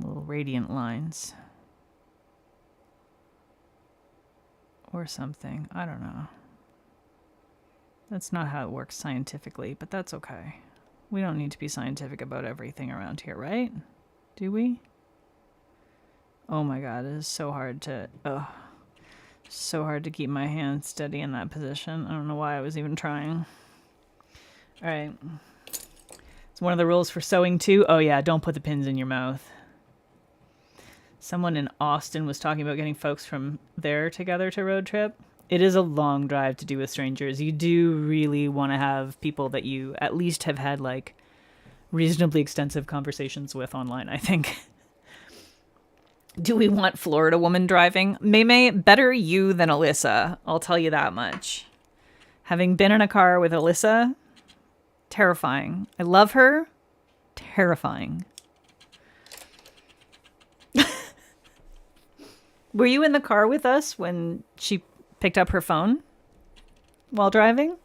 little radiant lines. Or something. I don't know. That's not how it works scientifically, but that's okay. We don't need to be scientific about everything around here, right? Do we? Oh my god, it is so hard to... so hard to keep my hand steady in that position. I don't know why I was even trying. Alright. It's one of the rules for sewing too. Oh yeah, don't put the pins in your mouth. Someone in Austin was talking about getting folks from there together to road trip. It is a long drive to do with strangers. You do really want to have people that you at least have had like reasonably extensive conversations with online, I think. Do we want Florida woman driving? Maymay, better you than Alyssa. I'll tell you that much. Having been in a car with Alyssa, terrifying. I love her. Terrifying. Were you in the car with us when she picked up her phone while driving?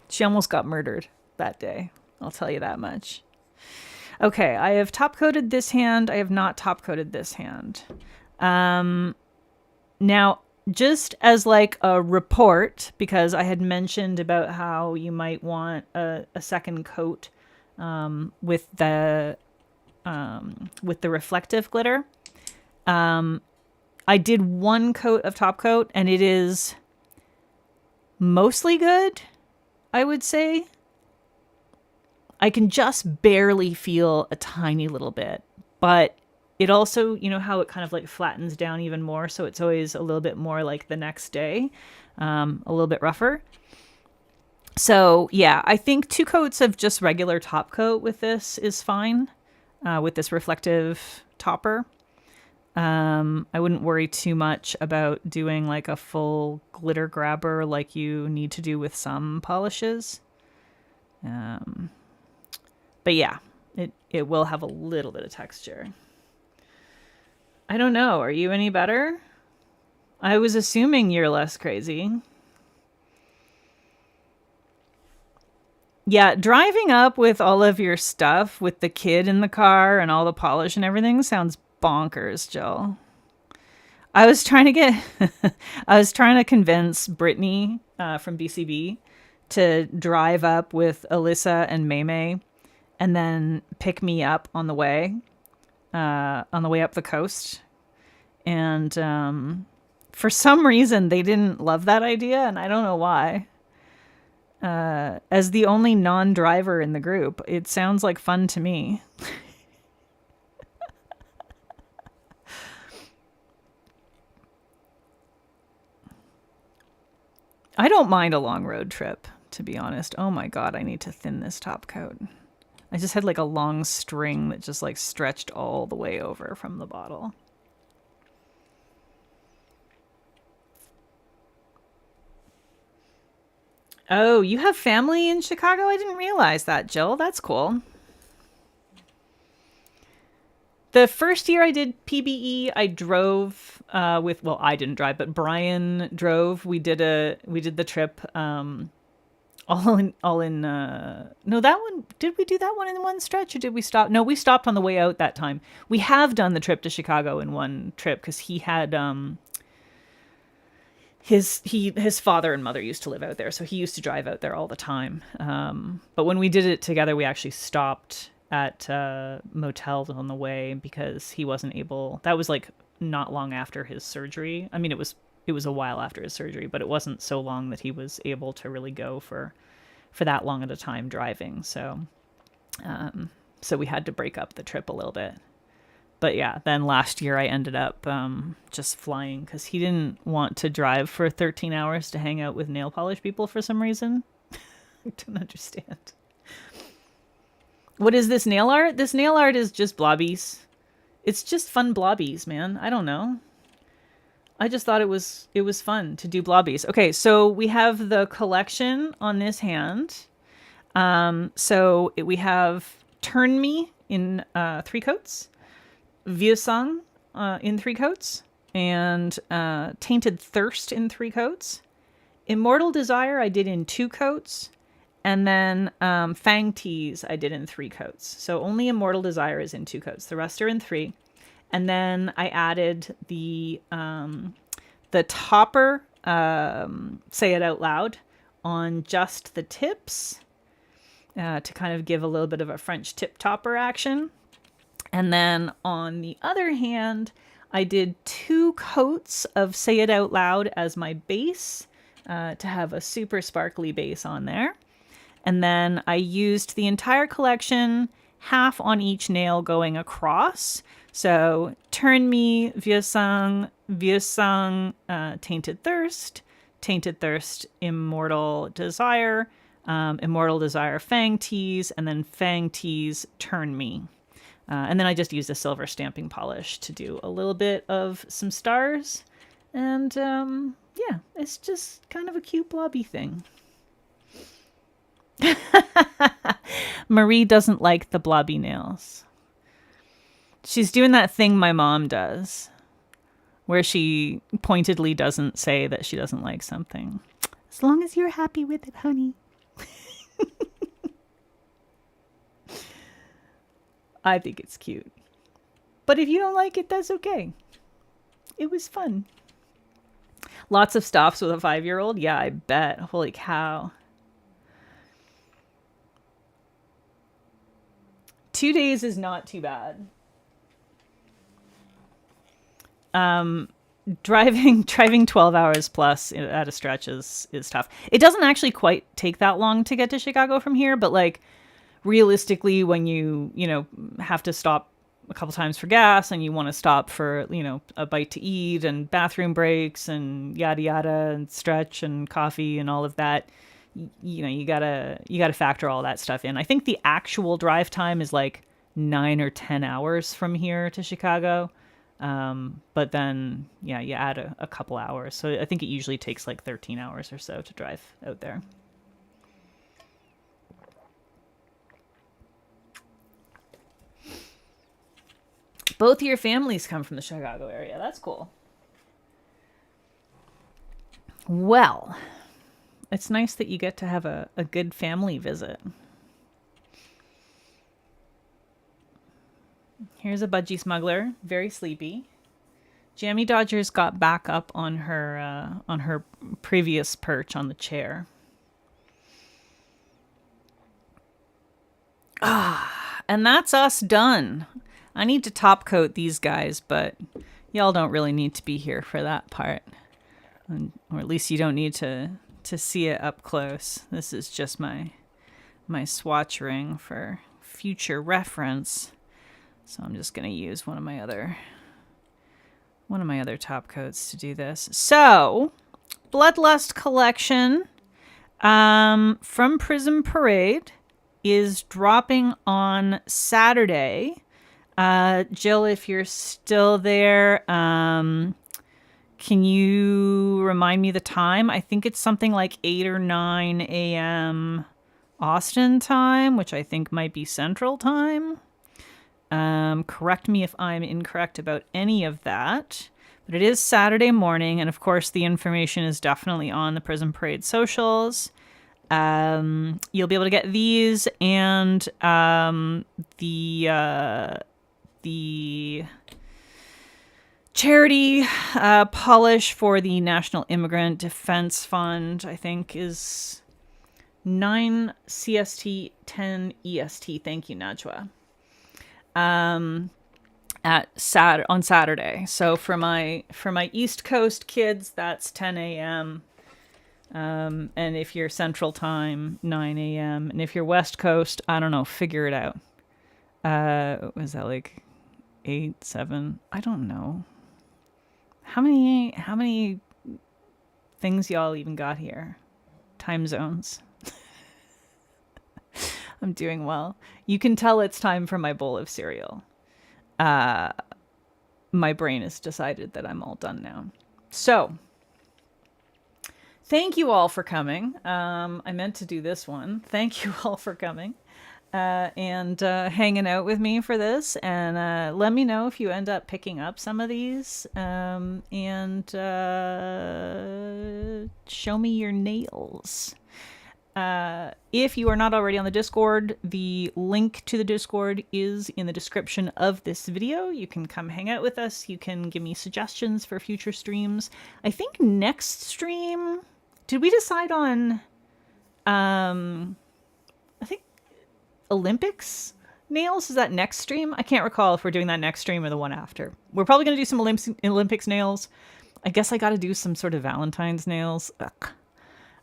She almost got murdered that day. I'll tell you that much. Okay, I have top-coated this hand. I have not top-coated this hand. Now, just as like a report, because I had mentioned about how you might want a second coat with the reflective glitter. I did one coat of top coat, and it is mostly good, I would say. I can just barely feel a tiny little bit, but it also, you know how it kind of like flattens down even more, so it's always a little bit more like the next day, a little bit rougher. So yeah, I think 2 coats of just regular top coat with this is fine, with this reflective topper. I wouldn't worry too much about doing like a full glitter grabber like you need to do with some polishes. But yeah, it will have a little bit of texture. I don't know. Are you any better? I was assuming you're less crazy. Yeah, driving up with all of your stuff, with the kid in the car and all the polish and everything sounds bonkers, Jill. I was trying to convince Brittany from BCB to drive up with Alyssa and Maymay and then pick me up on the way up the coast. And for some reason, they didn't love that idea, and I don't know why. As the only non-driver in the group, it sounds like fun to me. I don't mind a long road trip, to be honest. Oh my god, I need to thin this top coat. I just had like a long string that just like stretched all the way over from the bottle. Oh, you have family in Chicago? I didn't realize that, Jill. That's cool. The first year I did PBE, I drove well, I didn't drive, but Brian drove. We did the trip all in no, that one, did we do that one in one stretch or did we stop? No, we stopped on the way out that time. We have done the trip to Chicago in one trip because he had his father and mother used to live out there, so he used to drive out there all the time. But when we did it together, we actually stopped at motels on the way because he wasn't able. That was like not long after his surgery. I mean, it was a while after his surgery, but it wasn't so long that he was able to really go for that long at a time driving. So we had to break up the trip a little bit. But yeah, then last year I ended up just flying because he didn't want to drive for 13 hours to hang out with nail polish people for some reason. I don't understand. What is this nail art? This nail art is just blobbies. It's just fun blobbies, man. I don't know. I just thought it was fun to do blobbies. Okay, so we have the collection on this hand. We have Turn Me in 3 coats, Viesang in 3 coats, and Tainted Thirst in 3 coats. Immortal Desire I did in 2 coats, and then Fang Tease I did in 3 coats. So only Immortal Desire is in 2 coats. The rest are in 3. And then I added the topper, Say It Out Loud, on just the tips to kind of give a little bit of a French tip topper action. And then on the other hand, I did 2 coats of Say It Out Loud as my base to have a super sparkly base on there. And then I used the entire collection, half on each nail going across. So Turn Me, Viesang, Tainted Thirst, Immortal Desire, Immortal Desire, Fang Tease, and then Fang Tease, Turn Me. And then I just used a silver stamping polish to do a little bit of some stars. And yeah, it's just kind of a cute blobby thing. Marie doesn't like the blobby nails. She's doing that thing my mom does, where she pointedly doesn't say that she doesn't like something. As long as you're happy with it, honey. I think it's cute. But if you don't like it, that's okay. It was fun. Lots of stops with a 5-year-old? Yeah, I bet. Holy cow. 2 days is not too bad. Driving 12 hours plus at a stretch is tough. It doesn't actually quite take that long to get to Chicago from here, but like realistically, when you have to stop a couple times for gas and you want to stop for, a bite to eat and bathroom breaks and yada yada and stretch and coffee and all of that, you gotta factor all that stuff in. I think the actual drive time is like 9 or 10 hours from here to Chicago. But then, yeah, you add a couple hours. So I think it usually takes like 13 hours or so to drive out there. Both of your families come from the Chicago area. That's cool. Well, it's nice that you get to have a good family visit. Here's a budgie smuggler, very sleepy. Jammy Dodgers got back up on her previous perch on the chair. And that's us done. I need to top coat these guys, but y'all don't really need to be here for that part. Or at least you don't need to see it up close. This is just my swatch ring for future reference. So I'm just going to use one of my other top coats to do this. So, Bloodlust collection from Prism Parade is dropping on Saturday. Jill, if you're still there, can you remind me the time? I think it's something like 8 or 9 a.m. Austin time, which I think might be Central time. Correct me if I'm incorrect about any of that, but it is Saturday morning. And of course the information is definitely on the Prism Parade socials. You'll be able to get these and, the charity, polish for the National Immigrant Defense Fund, I think is 9 CST, 10 EST. Thank you, Najwa. on Saturday. So for my East Coast kids, that's 10 a.m. And if you're Central Time, 9 a.m. And if you're West Coast, I don't know, figure it out. Was that like 8, 7? I don't know. How many things y'all even got here? Time zones. I'm doing well. You can tell it's time for my bowl of cereal. My brain has decided that I'm all done now. So, thank you all for coming. I meant to do this one. Thank you all for coming and hanging out with me for this. And let me know if you end up picking up some of these. And show me your nails. If you are not already on the Discord, the link to the Discord is in the description of this video. You can come hang out with us. You can give me suggestions for future streams. I think next stream, did we decide on, I think Olympics nails? Is that next stream? I can't recall if we're doing that next stream or the one after. We're probably going to do some Olympics nails. I guess I got to do some sort of Valentine's nails. Ugh.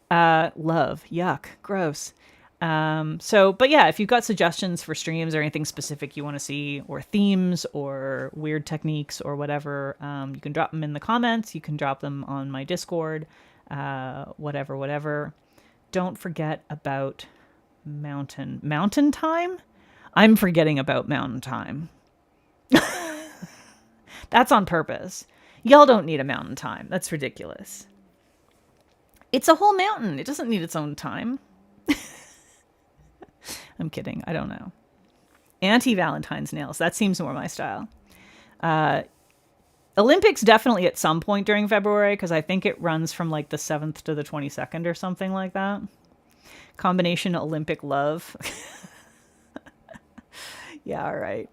Love, yuck, gross. But yeah, if you've got suggestions for streams or anything specific you want to see, or themes or weird techniques or whatever, you can drop them in the comments. You can drop them on my Discord, whatever. Don't forget about mountain time. I'm forgetting about mountain time. That's on purpose. Y'all don't need a mountain time. That's ridiculous. It's a whole mountain. It doesn't need its own time. I'm kidding. I don't know. Anti-Valentine's nails. That seems more my style. Olympics definitely at some point during February, because I think it runs from like the 7th to the 22nd or something like that. Combination Olympic love. Yeah, all right.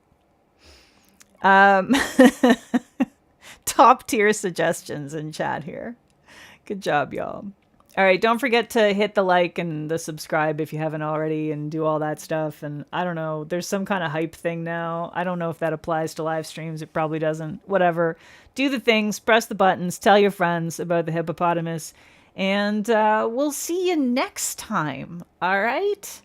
Top tier suggestions in chat here. Good job, y'all. All right, don't forget to hit the like and the subscribe if you haven't already, and do all that stuff. And I don't know, there's some kind of hype thing now. I don't know if that applies to live streams. It probably doesn't. Whatever. Do the things, press the buttons, tell your friends about the hippopotamus, and we'll see you next time. All right?